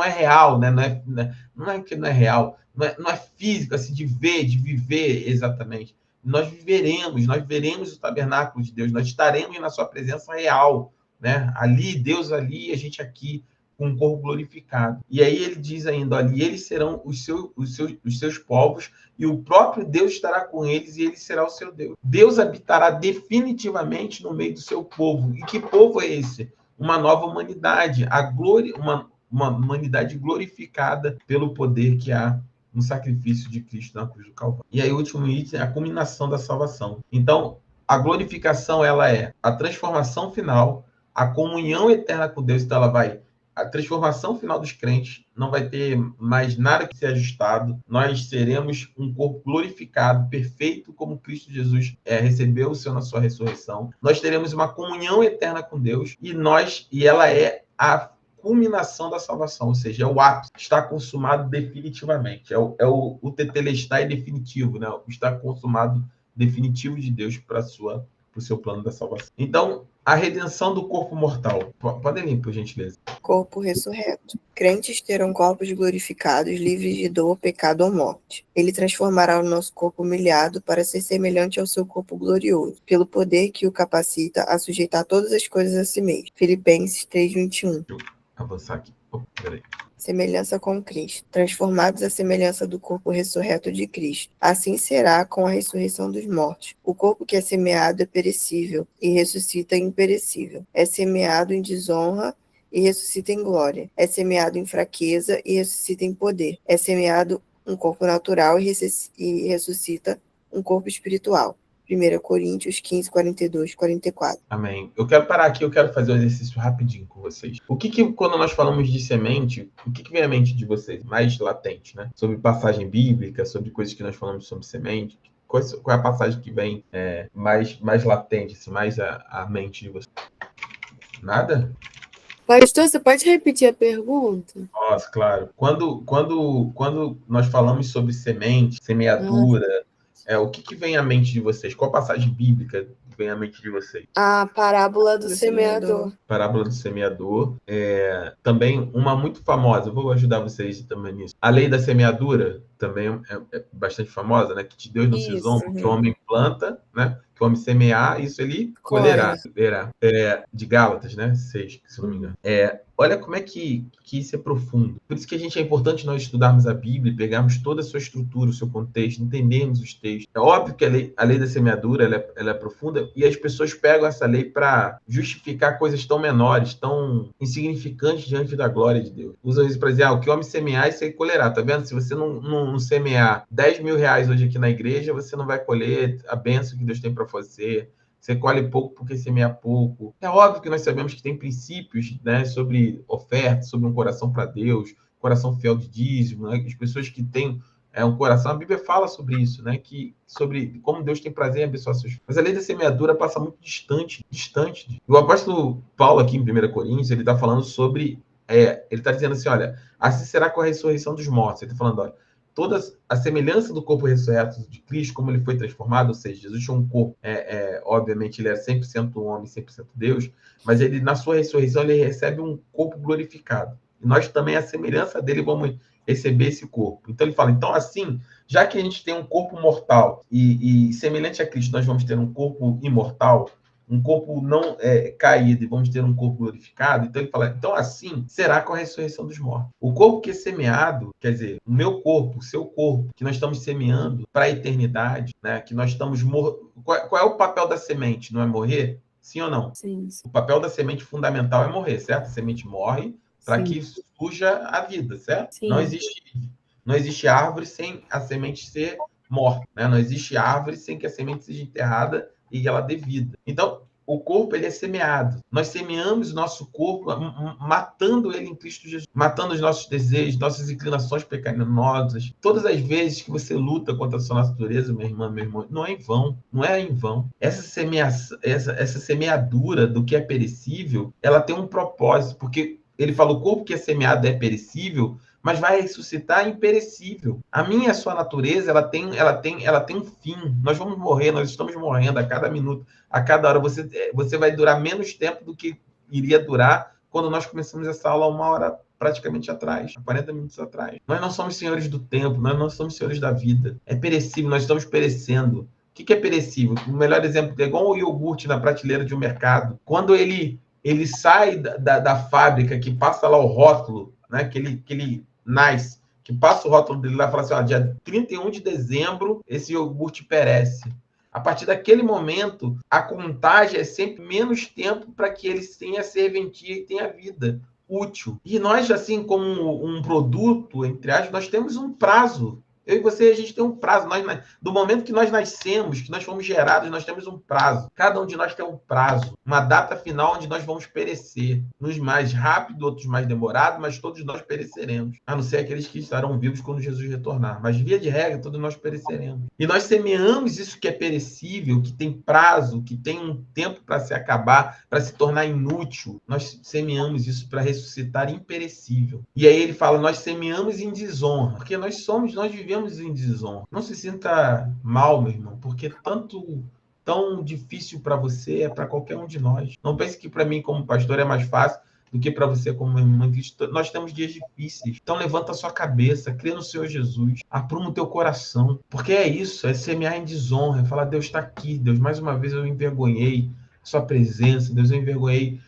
é real, né? Não é que não é real, não é físico, assim, de ver, de viver exatamente. Nós veremos o tabernáculo de Deus, nós estaremos na sua presença real, né? Ali, Deus ali, a gente aqui, com um corpo glorificado. E aí ele diz ainda, ali eles serão os seus povos, e o próprio Deus estará com eles, e ele será o seu Deus. Deus habitará definitivamente no meio do seu povo. E que povo é esse? Uma nova humanidade, uma humanidade glorificada pelo poder que há no sacrifício de Cristo na cruz do Calvário. E aí o último item é a culminação da salvação. Então, a glorificação, ela é a transformação final, a comunhão eterna com Deus. Então, a transformação final dos crentes, não vai ter mais nada que ser ajustado. Nós seremos um corpo glorificado, perfeito, como Cristo Jesus recebeu o seu na sua ressurreição. Nós teremos uma comunhão eterna com Deus, e ela é a culminação da salvação, ou seja, é o ápice, está consumado definitivamente, o tetelestai definitivo, né? Está consumado definitivo de Deus para o seu plano da salvação. Então, a redenção do corpo mortal. Podem ler, por gentileza. Corpo ressurreto. Crentes terão corpos glorificados, livres de dor, pecado ou morte. Ele transformará o nosso corpo humilhado para ser semelhante ao seu corpo glorioso, pelo poder que o capacita a sujeitar todas as coisas a si mesmo. Filipenses 3:21. Avançar aqui. Peraí. Semelhança com Cristo, transformados à semelhança do corpo ressurreto de Cristo. Assim será com a ressurreição dos mortos. O corpo que é semeado é perecível e ressuscita imperecível. É semeado em desonra e ressuscita em glória. É semeado em fraqueza e ressuscita em poder. É semeado um corpo natural e ressuscita um corpo espiritual. 1 Coríntios 15, 42, 44. Amém. Eu quero parar aqui, eu quero fazer um exercício rapidinho com vocês. Quando nós falamos de semente, o que vem à mente de vocês? Mais latente, né? Sobre passagem bíblica, sobre coisas que nós falamos sobre semente. Qual é a passagem que vem mais latente, assim, mais à mente de vocês? Nada? Pastor, você pode repetir a pergunta? Nossa, claro. Quando nós falamos sobre semente, semeadura, o que vem à mente de vocês? Qual passagem bíblica vem à mente de vocês? A parábola do semeador. Parábola do semeador. Também uma muito famosa, eu vou ajudar vocês também nisso. A lei da semeadura, também é bastante famosa, né? Que de Deus não se Isso, zomba, que o homem planta, né? Que o homem semear, isso ele colherá. De Gálatas, né? 6, se não me engano. Olha como é que isso é profundo. Por isso que é importante nós estudarmos a Bíblia, pegarmos toda a sua estrutura, o seu contexto, entendermos os textos. É óbvio que a lei da semeadura ela é profunda e as pessoas pegam essa lei para justificar coisas tão menores, tão insignificantes diante da glória de Deus. Usam isso para dizer, o que o homem semear, isso aí colherá. Tá vendo? Se você não semear 10 mil reais hoje aqui na igreja, você não vai colher a bênção que Deus tem para fazer. Você colhe pouco porque semeia pouco. É óbvio que nós sabemos que tem princípios, né, sobre oferta, sobre um coração para Deus, coração fiel de dízimo, né? As pessoas que têm um coração, a Bíblia fala sobre isso, né? Sobre como Deus tem prazer em abençoar seus filhos. Mas a lei da semeadura passa muito distante. O apóstolo Paulo, aqui em 1 Coríntios, ele está falando sobre... ele está dizendo assim, olha, assim será com a ressurreição dos mortos. Ele está falando, olha, toda a semelhança do corpo ressurreto de Cristo, como ele foi transformado, ou seja, Jesus tinha um corpo, obviamente ele era 100% homem, 100% Deus, mas ele, na sua ressurreição, ele recebe um corpo glorificado. E nós também, a semelhança dele, vamos receber esse corpo. Então ele fala, então assim, já que a gente tem um corpo mortal e semelhante a Cristo, nós vamos ter um corpo imortal, um corpo não caído, e vamos ter um corpo glorificado. Então ele fala, então assim será com a ressurreição dos mortos. O corpo que é semeado, quer dizer, o meu corpo, o seu corpo, que nós estamos semeando para a eternidade, né? Que nós estamos qual é o papel da semente? Não é morrer? Sim ou não? Sim. O papel da semente fundamental é morrer, certo? A semente morre para que surja a vida, certo? Sim. Não existe árvore sem a semente ser morta, né? Não existe árvore sem que a semente seja enterrada e ela dê vida. Então, o corpo ele é semeado. Nós semeamos o nosso corpo matando ele em Cristo Jesus, matando os nossos desejos, nossas inclinações pecaminosas. Todas as vezes que você luta contra a sua natureza, minha irmã, meu irmão, não é em vão. Não é em vão. Essa semeadura do que é perecível, ela tem um propósito, porque ele fala, o corpo que é semeado é perecível, mas vai ressuscitar imperecível. A minha e a sua natureza, ela tem um fim. Nós vamos morrer, nós estamos morrendo a cada minuto, a cada hora. Você vai durar menos tempo do que iria durar quando nós começamos essa aula 1 hora praticamente atrás, 40 minutos atrás. Nós não somos senhores do tempo, nós não somos senhores da vida. É perecível, nós estamos perecendo. O que é perecível? O melhor exemplo é igual o iogurte na prateleira de um mercado. Quando ele sai da fábrica, que passa lá o rótulo, né, que ele nasce, que passa o rótulo dele lá e fala assim, dia 31 de dezembro, esse iogurte perece. A partir daquele momento, a contagem é sempre menos tempo para que ele tenha serventia e tenha vida útil. E nós, assim, como um produto, entre aspas, nós temos um prazo. Eu e você, a gente tem um prazo. Do momento que nós nascemos, que nós fomos gerados, nós temos um prazo. Cada um de nós tem um prazo. Uma data final onde nós vamos perecer. Uns mais rápido, outros mais demorado, mas todos nós pereceremos. A não ser aqueles que estarão vivos quando Jesus retornar. Mas, via de regra, todos nós pereceremos. E nós semeamos isso que é perecível, que tem prazo, que tem um tempo para se acabar, para se tornar inútil. Nós semeamos isso para ressuscitar imperecível. E aí ele fala, nós semeamos em desonra. Porque nós vivemos em desonra. Não se sinta mal, meu irmão, porque tão difícil para você é para qualquer um de nós. Não pense que para mim, como pastor, é mais fácil do que para você, como irmã. Nós temos dias difíceis. Então, levanta a sua cabeça, crê no Senhor Jesus, apruma o teu coração, porque é isso, é semear em desonra, é falar, Deus está aqui, Deus, mais uma vez eu envergonhei a sua presença, Deus, eu envergonhei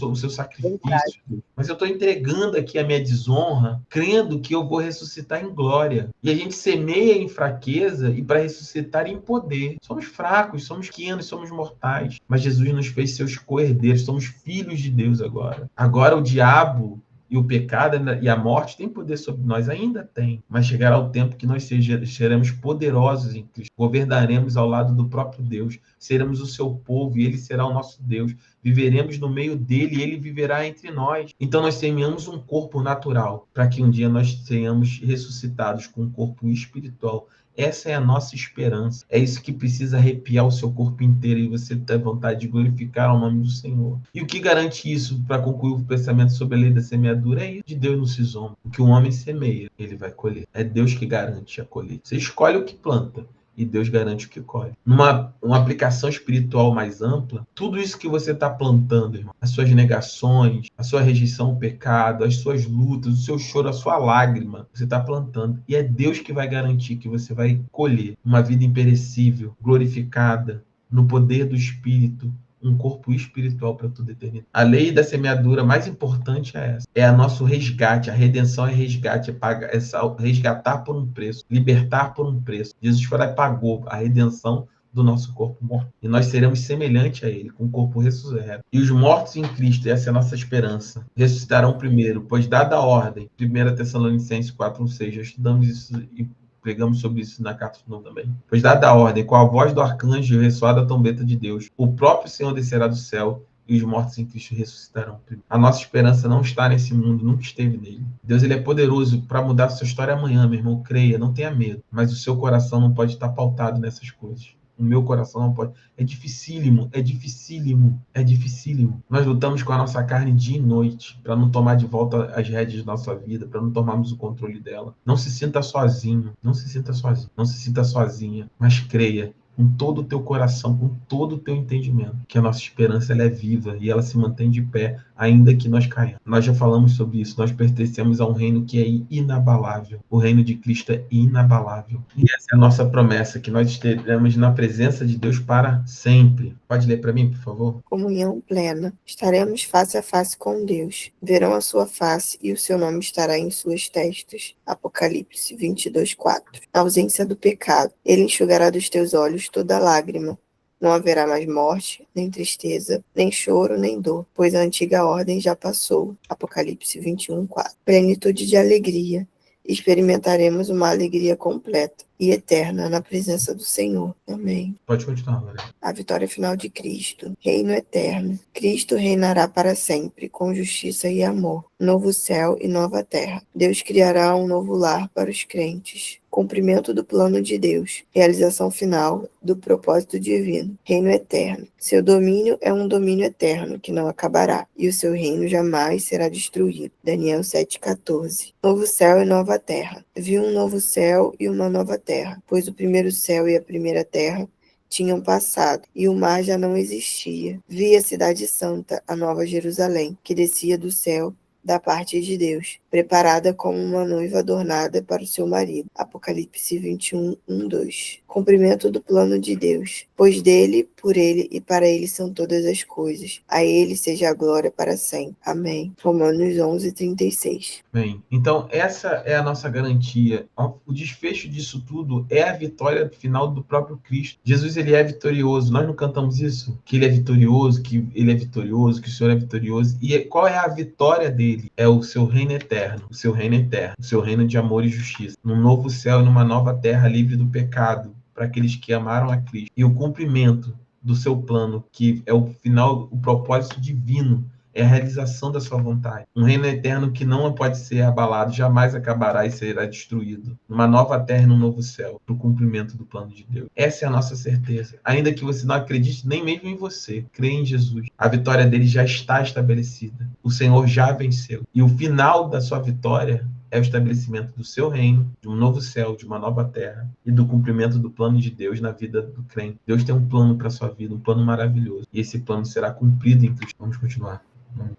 o seu sacrifício, mas eu estou entregando aqui a minha desonra, crendo que eu vou ressuscitar em glória. E a gente semeia em fraqueza e para ressuscitar em poder. Somos fracos, somos pequenos, somos mortais, mas Jesus nos fez seus co-herdeiros, somos filhos de Deus agora. Agora o diabo e o pecado e a morte têm poder sobre nós, ainda tem, mas chegará o tempo que nós seremos poderosos em Cristo, governaremos ao lado do próprio Deus, seremos o seu povo e ele será o nosso Deus, viveremos no meio dele e ele viverá entre nós. Então nós semeamos um corpo natural, para que um dia nós tenhamos ressuscitados com um corpo espiritual. Essa é a nossa esperança. É isso que precisa arrepiar o seu corpo inteiro e você ter vontade de glorificar o nome do Senhor. E o que garante isso, para concluir o pensamento sobre a lei da semeadura, é isso. De Deus não se zomba. O que um homem semeia, ele vai colher. É Deus que garante a colheita. Você escolhe o que planta. e Deus garante o que colhe. Uma aplicação espiritual mais ampla, tudo isso que você está plantando, irmão, as suas negações, a sua rejeição ao pecado, as suas lutas, o seu choro, a sua lágrima, você está plantando. E é Deus que vai garantir que você vai colher uma vida imperecível, glorificada, no poder do Espírito, um corpo espiritual para toda a eternidade. A lei da semeadura mais importante é essa. É o nosso resgate. A redenção é resgate, é resgatar por um preço, libertar por um preço. Jesus foi lá e pagou a redenção do nosso corpo morto. E nós seremos semelhantes a ele, com o corpo ressurreto. E os mortos em Cristo, essa é a nossa esperança, ressuscitarão primeiro, pois dada a ordem, 1 Tessalonicenses 4:6, já estudamos isso e pregamos sobre isso na carta final também. Pois dada a ordem, com a voz do arcanjo ressoada a trombeta de Deus, o próprio Senhor descerá do céu e os mortos em Cristo ressuscitarão. A nossa esperança não está nesse mundo, nunca esteve nele. Deus, ele é poderoso para mudar a sua história amanhã, meu irmão. Creia, não tenha medo. Mas o seu coração não pode estar pautado nessas coisas. O meu coração não pode. É dificílimo, é dificílimo, é dificílimo. Nós lutamos com a nossa carne dia e noite para não tomar de volta as rédeas da nossa vida, para não tomarmos o controle dela. Não se sinta sozinho, não se sinta sozinho, não se sinta sozinha, mas creia com todo o teu coração, com todo o teu entendimento, que a nossa esperança ela é viva e ela se mantém de pé, ainda que nós caiamos. Nós já falamos sobre isso, nós pertencemos a um reino que é inabalável. O reino de Cristo é inabalável. E essa é a nossa promessa, que nós estaremos na presença de Deus para sempre. Pode ler para mim, por favor? Comunhão plena. Estaremos face a face com Deus. Verão a sua face e o seu nome estará em suas testas. Apocalipse 22:4. Na ausência do pecado, ele enxugará dos teus olhos toda lágrima. Não haverá mais morte, nem tristeza, nem choro, nem dor, pois a antiga ordem já passou. Apocalipse 21:4. Plenitude de alegria. Experimentaremos uma alegria completa e eterna na presença do Senhor. Amém. Pode continuar, Maria. A vitória final de Cristo. Reino eterno. Cristo reinará para sempre, com justiça e amor. Novo céu e nova terra. Deus criará um novo lar para os crentes. Cumprimento do plano de Deus. Realização final do propósito divino. Reino eterno. Seu domínio é um domínio eterno, que não acabará, e o seu reino jamais será destruído. Daniel 7:14. Novo céu e nova terra. Vi um novo céu e uma nova terra, pois o primeiro céu e a primeira terra tinham passado, e o mar já não existia. Vi a cidade santa, a nova Jerusalém, que descia do céu da parte de Deus, preparada como uma noiva adornada para o seu marido. Apocalipse 21:1-2. Cumprimento do plano de Deus. Pois dele, por ele e para ele são todas as coisas. A ele seja a glória para sempre. Amém. Romanos 11:36. Bem, então essa é a nossa garantia. O desfecho disso tudo é a vitória final do próprio Cristo. Jesus, ele é vitorioso. Nós não cantamos isso? Que ele é vitorioso, que ele é vitorioso, que o Senhor é vitorioso. E qual é a vitória dele? É o seu reino eterno. O seu reino eterno. O seu reino de amor e justiça. Num novo céu e numa nova terra livre do pecado, para aqueles que amaram a Cristo. E o cumprimento do seu plano, que é o final, o propósito divino, é a realização da sua vontade. Um reino eterno que não pode ser abalado, jamais acabará e será destruído. Uma nova terra e um novo céu, para o cumprimento do plano de Deus. Essa é a nossa certeza. Ainda que você não acredite nem mesmo em você, crê em Jesus. A vitória dele já está estabelecida. O Senhor já venceu. E o final da sua vitória é o estabelecimento do seu reino, de um novo céu, de uma nova terra e do cumprimento do plano de Deus na vida do crente. Deus tem um plano para a sua vida, um plano maravilhoso. E esse plano será cumprido em Cristo. Vamos continuar.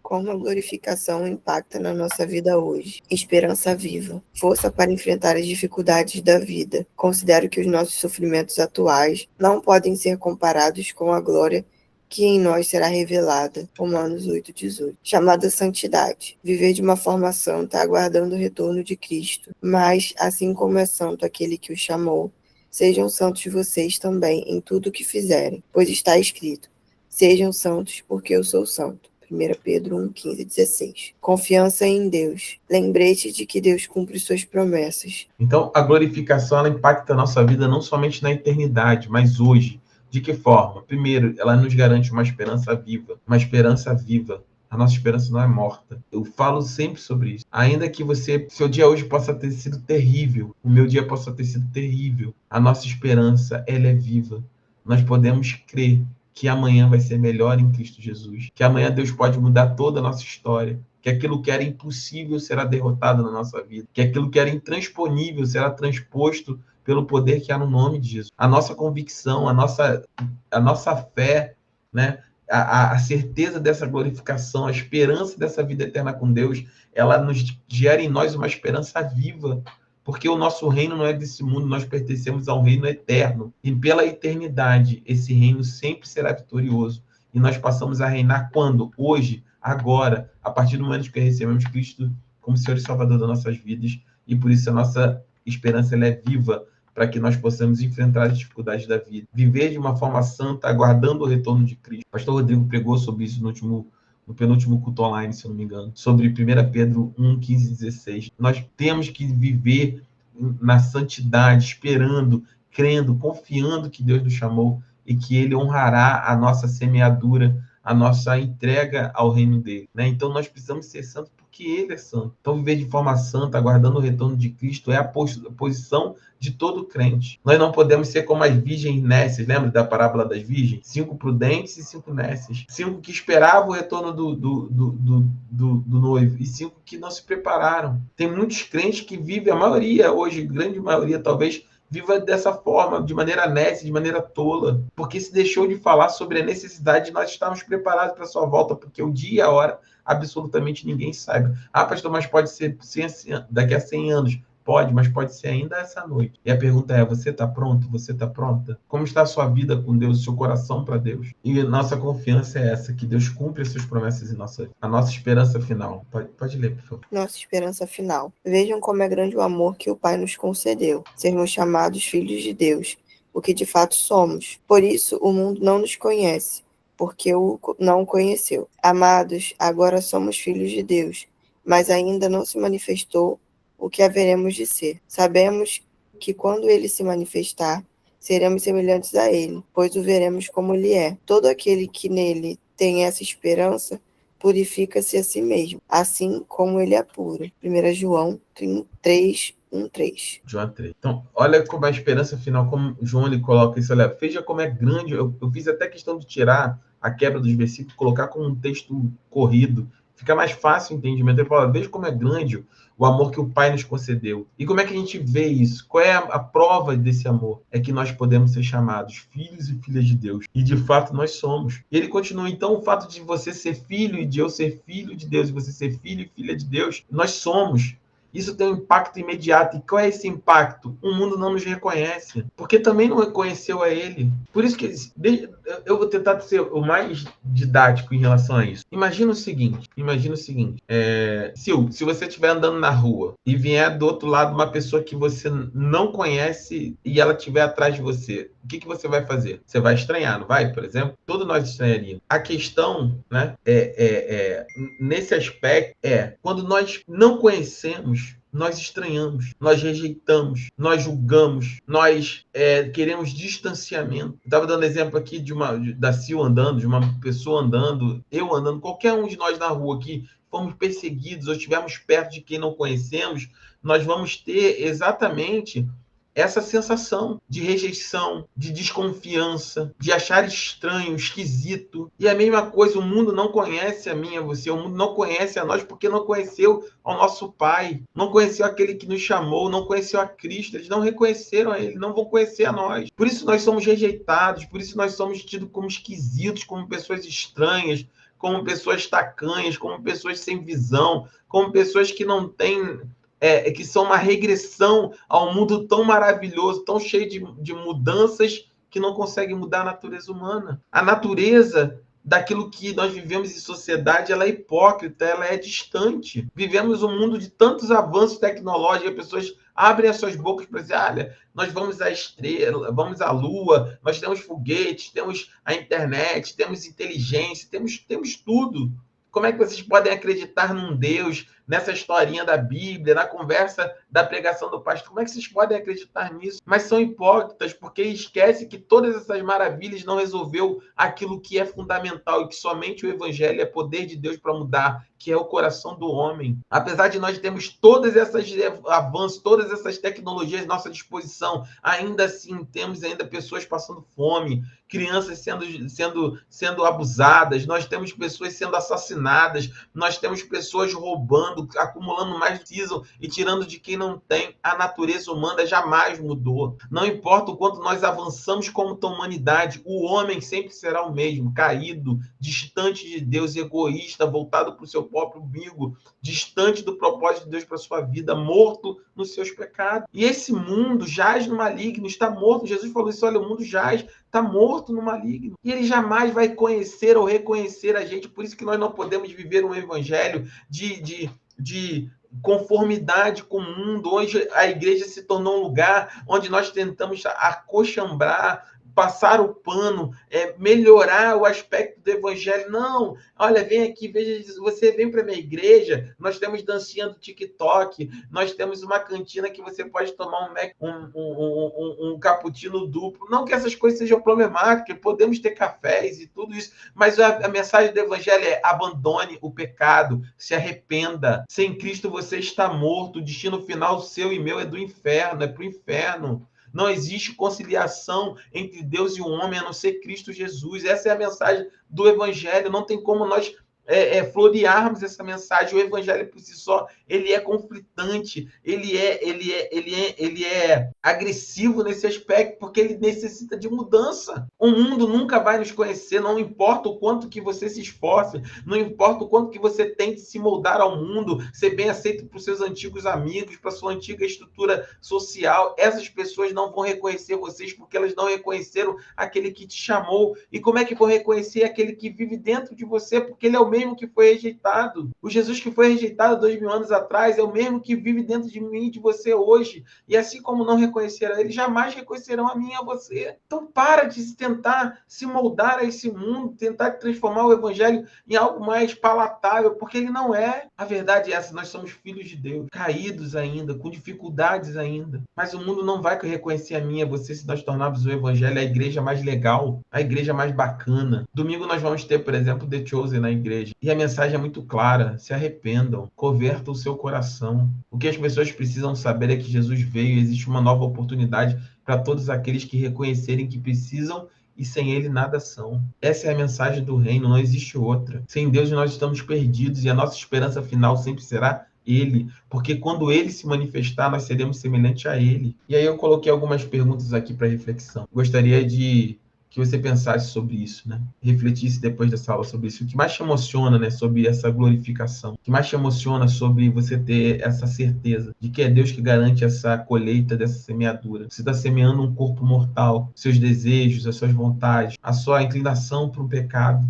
Como a glorificação impacta na nossa vida hoje. Esperança viva. Força para enfrentar as dificuldades da vida. Considero que os nossos sofrimentos atuais não podem ser comparados com a glória que em nós será revelada. Romanos 8:18. Chamada santidade. Viver de uma forma santa, aguardando o retorno de Cristo. Mas, assim como é santo aquele que o chamou, sejam santos vocês também em tudo o que fizerem. Pois está escrito: sejam santos, porque eu sou santo. 1 Pedro 1:15-16. Confiança em Deus. Lembrete de que Deus cumpre suas promessas. Então, a glorificação ela impacta a nossa vida não somente na eternidade, mas hoje. De que forma? Primeiro, ela nos garante uma esperança viva. Uma esperança viva. A nossa esperança não é morta. Eu falo sempre sobre isso. Ainda que seu dia hoje possa ter sido terrível, o meu dia possa ter sido terrível, a nossa esperança, ela é viva. Nós podemos crer que amanhã vai ser melhor em Cristo Jesus, que amanhã Deus pode mudar toda a nossa história, que aquilo que era impossível será derrotado na nossa vida, que aquilo que era intransponível será transposto pelo poder que há no nome de Jesus. A nossa convicção, a nossa fé, né? A certeza dessa glorificação, a esperança dessa vida eterna com Deus, ela nos gera em nós uma esperança viva, porque o nosso reino não é desse mundo, nós pertencemos a um reino eterno. E pela eternidade, esse reino sempre será vitorioso. E nós passamos a reinar quando? Hoje, agora, a partir do momento que recebemos Cristo como Senhor e Salvador das nossas vidas. E por isso a nossa esperança ela é viva, para que nós possamos enfrentar as dificuldades da vida. Viver de uma forma santa, aguardando o retorno de Cristo. O pastor Rodrigo pregou sobre isso no penúltimo culto online, se eu não me engano, sobre 1 Pedro 1, 15 e 16. Nós temos que viver na santidade, esperando, crendo, confiando que Deus nos chamou e que Ele honrará a nossa semeadura, a nossa entrega ao reino dele, né? Então nós precisamos ser santos porque Ele é santo. Então viver de forma santa, aguardando o retorno de Cristo, é a posição de todo crente. Nós não podemos ser como as virgens nécias, lembra da parábola das virgens? 5 prudentes e 5 nécias. 5 que esperavam o retorno do noivo e 5 que não se prepararam. Tem muitos crentes que vivem, a maioria hoje, grande maioria talvez, viva dessa forma, de maneira nécia, de maneira tola, porque se deixou de falar sobre a necessidade de nós estarmos preparados para a sua volta, porque o dia e a hora absolutamente ninguém sabe. Ah, pastor, mas pode ser daqui a 100 anos. Pode, mas pode ser ainda essa noite. E a pergunta é, você está pronto? Você está pronta? Como está a sua vida com Deus, o seu coração para Deus? E nossa confiança é essa, que Deus cumpre as suas promessas em nossa vida. A nossa esperança final. Pode ler, por favor. Nossa esperança final. Vejam como é grande o amor que o Pai nos concedeu, sermos chamados filhos de Deus, o que de fato somos. Por isso, o mundo não nos conhece, porque o não conheceu. Amados, agora somos filhos de Deus, mas ainda não se manifestou o que haveremos de ser. Sabemos que quando ele se manifestar, seremos semelhantes a ele, pois o veremos como ele é. Todo aquele que nele tem essa esperança purifica-se a si mesmo, assim como ele é puro. 1 João 3, 1:3. João 3. Então, olha como a esperança final, como João ele coloca isso, olha, veja como é grande. Eu fiz até questão de tirar a quebra dos versículos, colocar como um texto corrido, fica mais fácil o entendimento. Ele fala, veja como é grande o amor que o Pai nos concedeu. E como é que a gente vê isso? Qual é a prova desse amor? É que nós podemos ser chamados filhos e filhas de Deus. E, de fato, nós somos. E ele continua, então, o fato de você ser filho e de eu ser filho de Deus, e você ser filho e filha de Deus, nós somos. Isso tem um impacto imediato. E qual é esse impacto? O mundo não nos reconhece, porque também não reconheceu a ele. Por isso que eu vou tentar ser o mais didático em relação a isso. Imagina o seguinte, se você estiver andando na rua e vier do outro lado uma pessoa que você não conhece e ela estiver atrás de você, o que você vai fazer? Você vai estranhar, não vai? Por exemplo, todos nós estranharíamos. A questão, né, nesse aspecto quando nós não conhecemos, nós estranhamos, nós rejeitamos, nós julgamos, nós queremos distanciamento. Eu estava dando exemplo aqui da Sil andando, de uma pessoa andando, eu andando, qualquer um de nós na rua aqui, fomos perseguidos ou estivermos perto de quem não conhecemos, nós vamos ter exatamente essa sensação de rejeição, de desconfiança, de achar estranho, esquisito. E a mesma coisa, o mundo não conhece a mim e a você, o mundo não conhece a nós porque não conheceu ao nosso Pai, não conheceu aquele que nos chamou, não conheceu a Cristo, eles não reconheceram a Ele, não vão conhecer a nós. Por isso nós somos rejeitados, por isso nós somos tidos como esquisitos, como pessoas estranhas, como pessoas tacanhas, como pessoas sem visão, como pessoas que não têm... que são uma regressão ao mundo tão maravilhoso, tão cheio de mudanças, que não consegue mudar a natureza humana. A natureza daquilo que nós vivemos em sociedade, ela é hipócrita, ela é distante. Vivemos um mundo de tantos avanços tecnológicos, as pessoas abrem as suas bocas para dizer, olha, nós vamos à estrela, vamos à lua, nós temos foguetes, temos a internet, temos inteligência, temos tudo. Como é que vocês podem acreditar num Deus nessa historinha da Bíblia, na conversa da pregação do pastor. Como é que vocês podem acreditar nisso? Mas são hipócritas, porque esquecem que todas essas maravilhas não resolveu aquilo que é fundamental e que somente o evangelho é poder de Deus para mudar, que é o coração do homem. Apesar de nós termos todas essas avanços, todas essas tecnologias à nossa disposição, ainda assim temos ainda pessoas passando fome, crianças sendo abusadas, nós temos pessoas sendo assassinadas, nós temos pessoas roubando, acumulando mais do que precisam e tirando de quem não tem. A natureza humana jamais mudou. Não importa o quanto nós avançamos como humanidade, o homem sempre será o mesmo, caído, distante de Deus, egoísta, voltado para o seu próprio umbigo, distante do propósito de Deus para a sua vida, morto nos seus pecados. E esse mundo jaz no maligno, está morto. Jesus falou isso, olha, o mundo jaz, está morto no maligno. E ele jamais vai conhecer ou reconhecer a gente. Por isso que nós não podemos viver um evangelho de conformidade com o mundo. Hoje a igreja se tornou um lugar onde nós tentamos acochambrar, passar o pano, melhorar o aspecto do evangelho. Não, olha, vem aqui, veja, você vem para a minha igreja, nós temos dancinha do TikTok, nós temos uma cantina que você pode tomar um cappuccino duplo. Não que essas coisas sejam problemáticas, podemos ter cafés e tudo isso, mas a mensagem do evangelho é: abandone o pecado, se arrependa. Sem Cristo você está morto, o destino final seu e meu é do inferno, é para o inferno. Não existe conciliação entre Deus e o homem a não ser Cristo Jesus. Essa é a mensagem do Evangelho. Não tem como nós florearmos essa mensagem. O Evangelho por si só, ele é conflitante, ele é agressivo nesse aspecto, porque ele necessita de mudança. O mundo nunca vai nos conhecer, não importa o quanto que você se esforce, não importa o quanto que você tente se moldar ao mundo, ser bem aceito por seus antigos amigos, para sua antiga estrutura social. Essas pessoas não vão reconhecer vocês, porque elas não reconheceram aquele que te chamou. E como é que vão reconhecer aquele que vive dentro de você? Porque ele é o mesmo que foi rejeitado. O Jesus que foi rejeitado 2000 anos atrás é o mesmo que vive dentro de mim e de você hoje. E assim como não reconheceram ele, jamais reconhecerão a mim e a você. Então para de tentar se moldar a esse mundo, tentar transformar o evangelho em algo mais palatável, porque ele não é. A verdade é essa: nós somos filhos de Deus, caídos ainda, com dificuldades ainda. Mas o mundo não vai reconhecer a mim e a você se nós tornarmos o evangelho a igreja mais legal, a igreja mais bacana. Domingo nós vamos ter, por exemplo, The Chosen na igreja. E a mensagem é muito clara: se arrependam, convertam o seu coração. O que as pessoas precisam saber é que Jesus veio e existe uma nova oportunidade para todos aqueles que reconhecerem que precisam e sem ele nada são. Essa é a mensagem do reino, não existe outra. Sem Deus nós estamos perdidos e a nossa esperança final sempre será ele, porque quando ele se manifestar, nós seremos semelhantes a ele. E aí eu coloquei algumas perguntas aqui para reflexão. Gostaria de que você pensasse sobre isso, né? Refletisse depois dessa aula sobre isso. O que mais te emociona, né, sobre essa glorificação? O que mais te emociona sobre você ter essa certeza de que é Deus que garante essa colheita dessa semeadura? Você está semeando um corpo mortal, seus desejos, as suas vontades, a sua inclinação para o pecado,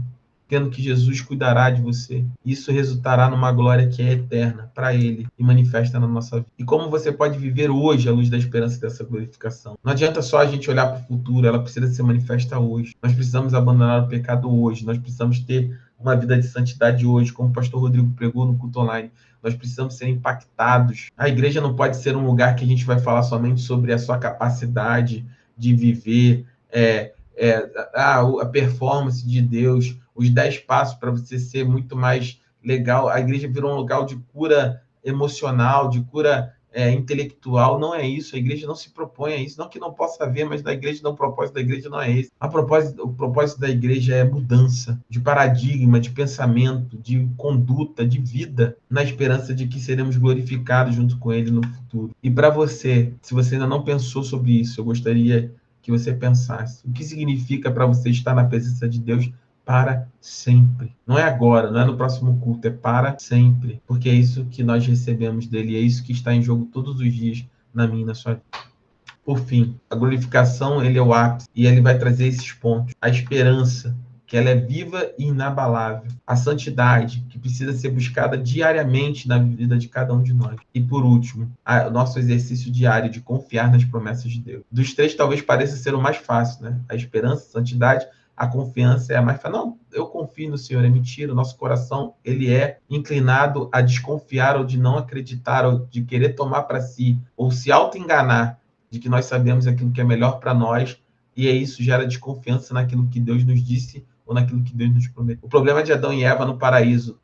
tendo que Jesus cuidará de você. Isso resultará numa glória que é eterna para ele e manifesta na nossa vida. E como você pode viver hoje à luz da esperança dessa glorificação? Não adianta só a gente olhar para o futuro, ela precisa ser manifesta hoje. Nós precisamos abandonar o pecado hoje, nós precisamos ter uma vida de santidade hoje, como o pastor Rodrigo pregou no culto online. Nós precisamos ser impactados. A igreja não pode ser um lugar que a gente vai falar somente sobre a sua capacidade de viver, a performance de Deus, os 10 passos para você ser muito mais legal. A igreja virou um lugar de cura emocional, de cura intelectual. Não é isso. A igreja não se propõe a isso. Não que não possa haver, mas o propósito da igreja não é esse. O propósito da igreja é mudança de paradigma, de pensamento, de conduta, de vida, na esperança de que seremos glorificados junto com ele no futuro. E para você, se você ainda não pensou sobre isso, eu gostaria que você pensasse. O que significa para você estar na presença de Deus para sempre? Não é agora, não é no próximo culto, é para sempre. Porque é isso que nós recebemos dele, é isso que está em jogo todos os dias na minha e na sua vida. Por fim, a glorificação, ele é o ápice, e ele vai trazer esses pontos. A esperança, que ela é viva e inabalável. A santidade, que precisa ser buscada diariamente na vida de cada um de nós. E por último, o nosso exercício diário de confiar nas promessas de Deus. Dos três, talvez pareça ser o mais fácil, né? A esperança, a santidade a confiança é a mais fácil. Não, eu confio no Senhor, é mentira. O nosso coração, ele é inclinado a desconfiar ou de não acreditar, ou de querer tomar para si, ou se auto-enganar de que nós sabemos aquilo que é melhor para nós, e isso gera desconfiança naquilo que Deus nos disse ou naquilo que Deus nos prometeu. O problema de Adão e Eva no paraíso,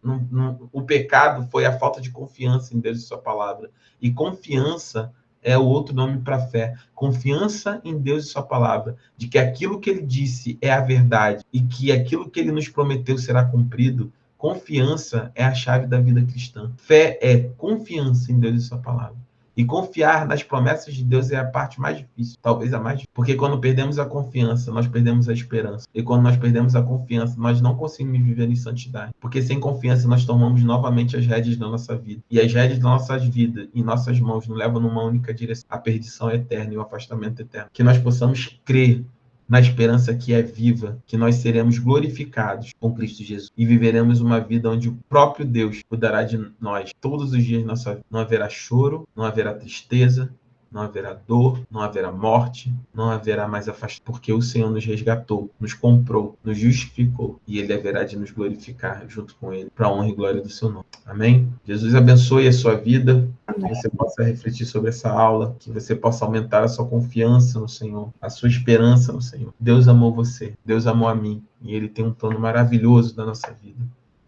o pecado foi a falta de confiança em Deus e sua palavra. E confiança é o outro nome para fé. Confiança em Deus e sua palavra, de que aquilo que ele disse é a verdade e que aquilo que ele nos prometeu será cumprido. Confiança é a chave da vida cristã. Fé é confiança em Deus e sua palavra. E confiar nas promessas de Deus é a parte mais difícil, talvez a mais difícil. Porque quando perdemos a confiança, nós perdemos a esperança. E quando nós perdemos a confiança, nós não conseguimos viver em santidade. Porque sem confiança, nós tomamos novamente as rédeas da nossa vida. E as rédeas da nossa vida em nossas mãos nos levam numa única direção: a perdição eterna e o afastamento eterno. Que nós possamos crer na esperança que é viva, que nós seremos glorificados com Cristo Jesus e viveremos uma vida onde o próprio Deus cuidará de nós todos os dias da nossa vida. Não haverá choro, não haverá tristeza, não haverá dor, não haverá morte, não haverá mais afastamento, porque o Senhor nos resgatou, nos comprou, nos justificou, e Ele haverá de nos glorificar junto com Ele, para a honra e glória do seu nome. Amém? Jesus abençoe a sua vida, que você possa refletir sobre essa aula, que você possa aumentar a sua confiança no Senhor, a sua esperança no Senhor. Deus amou você, Deus amou a mim, e Ele tem um plano maravilhoso da nossa vida.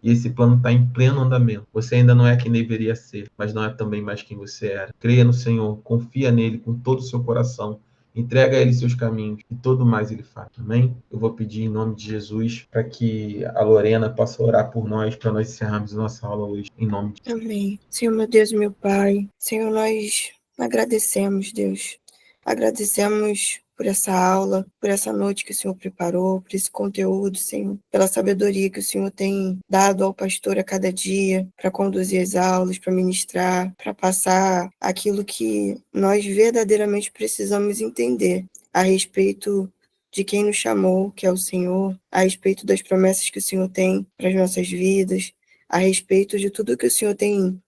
E esse plano está em pleno andamento. Você ainda não é quem deveria ser, mas não é também mais quem você era. Creia no Senhor, confia nele com todo o seu coração, entrega a ele seus caminhos e tudo mais ele faz. Amém? Eu vou pedir em nome de Jesus para que a Lorena possa orar por nós, para nós encerrarmos nossa aula hoje, em nome de Jesus. Amém. Senhor, meu Deus, meu Pai, Senhor, nós agradecemos, Deus. Agradecemos por essa aula, por essa noite que o Senhor preparou, por esse conteúdo, Senhor, pela sabedoria que o Senhor tem dado ao pastor a cada dia para conduzir as aulas, para ministrar, para passar aquilo que nós verdadeiramente precisamos entender a respeito de quem nos chamou, que é o Senhor, a respeito das promessas que o Senhor tem para as nossas vidas, a respeito de tudo que o Senhor tem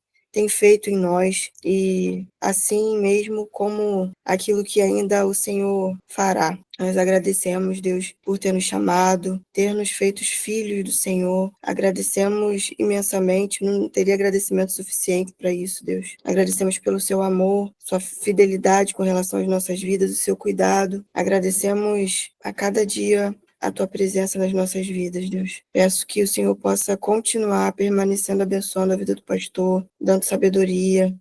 feito em nós e assim mesmo como aquilo que ainda o Senhor fará. Nós agradecemos, Deus, por ter nos chamado, ter nos feito filhos do Senhor. Agradecemos imensamente, não teria agradecimento suficiente para isso, Deus. Agradecemos pelo seu amor, sua fidelidade com relação às nossas vidas, o seu cuidado. Agradecemos a cada dia a tua presença nas nossas vidas, Deus. Peço que o Senhor possa continuar permanecendo abençoando a vida do pastor, dando sabedoria,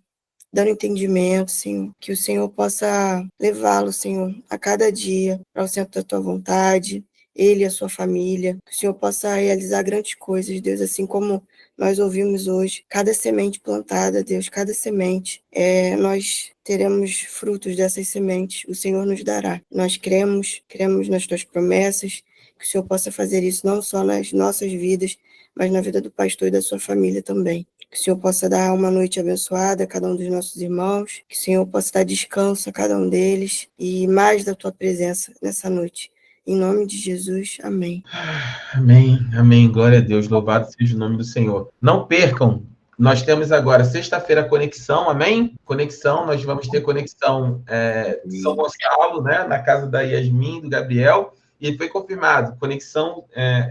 dando entendimento, Senhor. Que o Senhor possa levá-lo, Senhor, a cada dia ao centro da tua vontade, ele e a sua família. Que o Senhor possa realizar grandes coisas, Deus, assim como nós ouvimos hoje. Cada semente plantada, Deus, cada semente, nós teremos frutos dessas sementes. O Senhor nos dará. Nós cremos nas tuas promessas, que o Senhor possa fazer isso não só nas nossas vidas, mas na vida do pastor e da sua família também. Que o Senhor possa dar uma noite abençoada a cada um dos nossos irmãos, que o Senhor possa dar descanso a cada um deles e mais da tua presença nessa noite. Em nome de Jesus, amém. Amém, amém. Glória a Deus, louvado seja o nome do Senhor. Não percam, nós temos agora sexta-feira conexão, amém? Conexão, nós vamos ter conexão de São Gonçalo, né, na casa da Yasmin, do Gabriel, e foi confirmado, conexão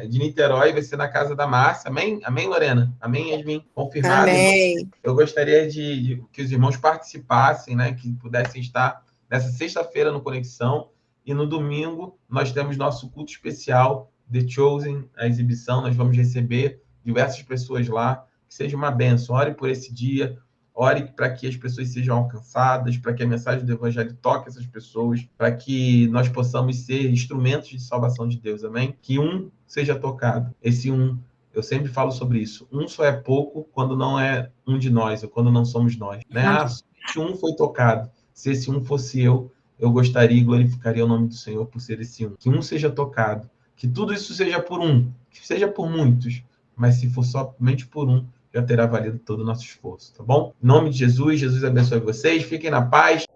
de Niterói vai ser na casa da Márcia, amém? Amém, Lorena? Amém, Yasmin? Confirmado. Amém. Eu gostaria de que os irmãos participassem, né, que pudessem estar nessa sexta-feira no Conexão, e no domingo nós temos nosso culto especial, The Chosen, a exibição, nós vamos receber diversas pessoas lá, que seja uma bênção. Ore por esse dia, ore para que as pessoas sejam alcançadas, para que a mensagem do Evangelho toque essas pessoas, para que nós possamos ser instrumentos de salvação de Deus, amém? Que um seja tocado. Esse um, eu sempre falo sobre isso, um só é pouco quando não é um de nós, ou quando não somos nós, né? Se um foi tocado, se esse um fosse eu gostaria e glorificaria o nome do Senhor por ser esse um. Que um seja tocado, que tudo isso seja por um, que seja por muitos, mas se for somente por um, já terá valido todo o nosso esforço, tá bom? Em nome de Jesus, Jesus abençoe vocês, fiquem na paz.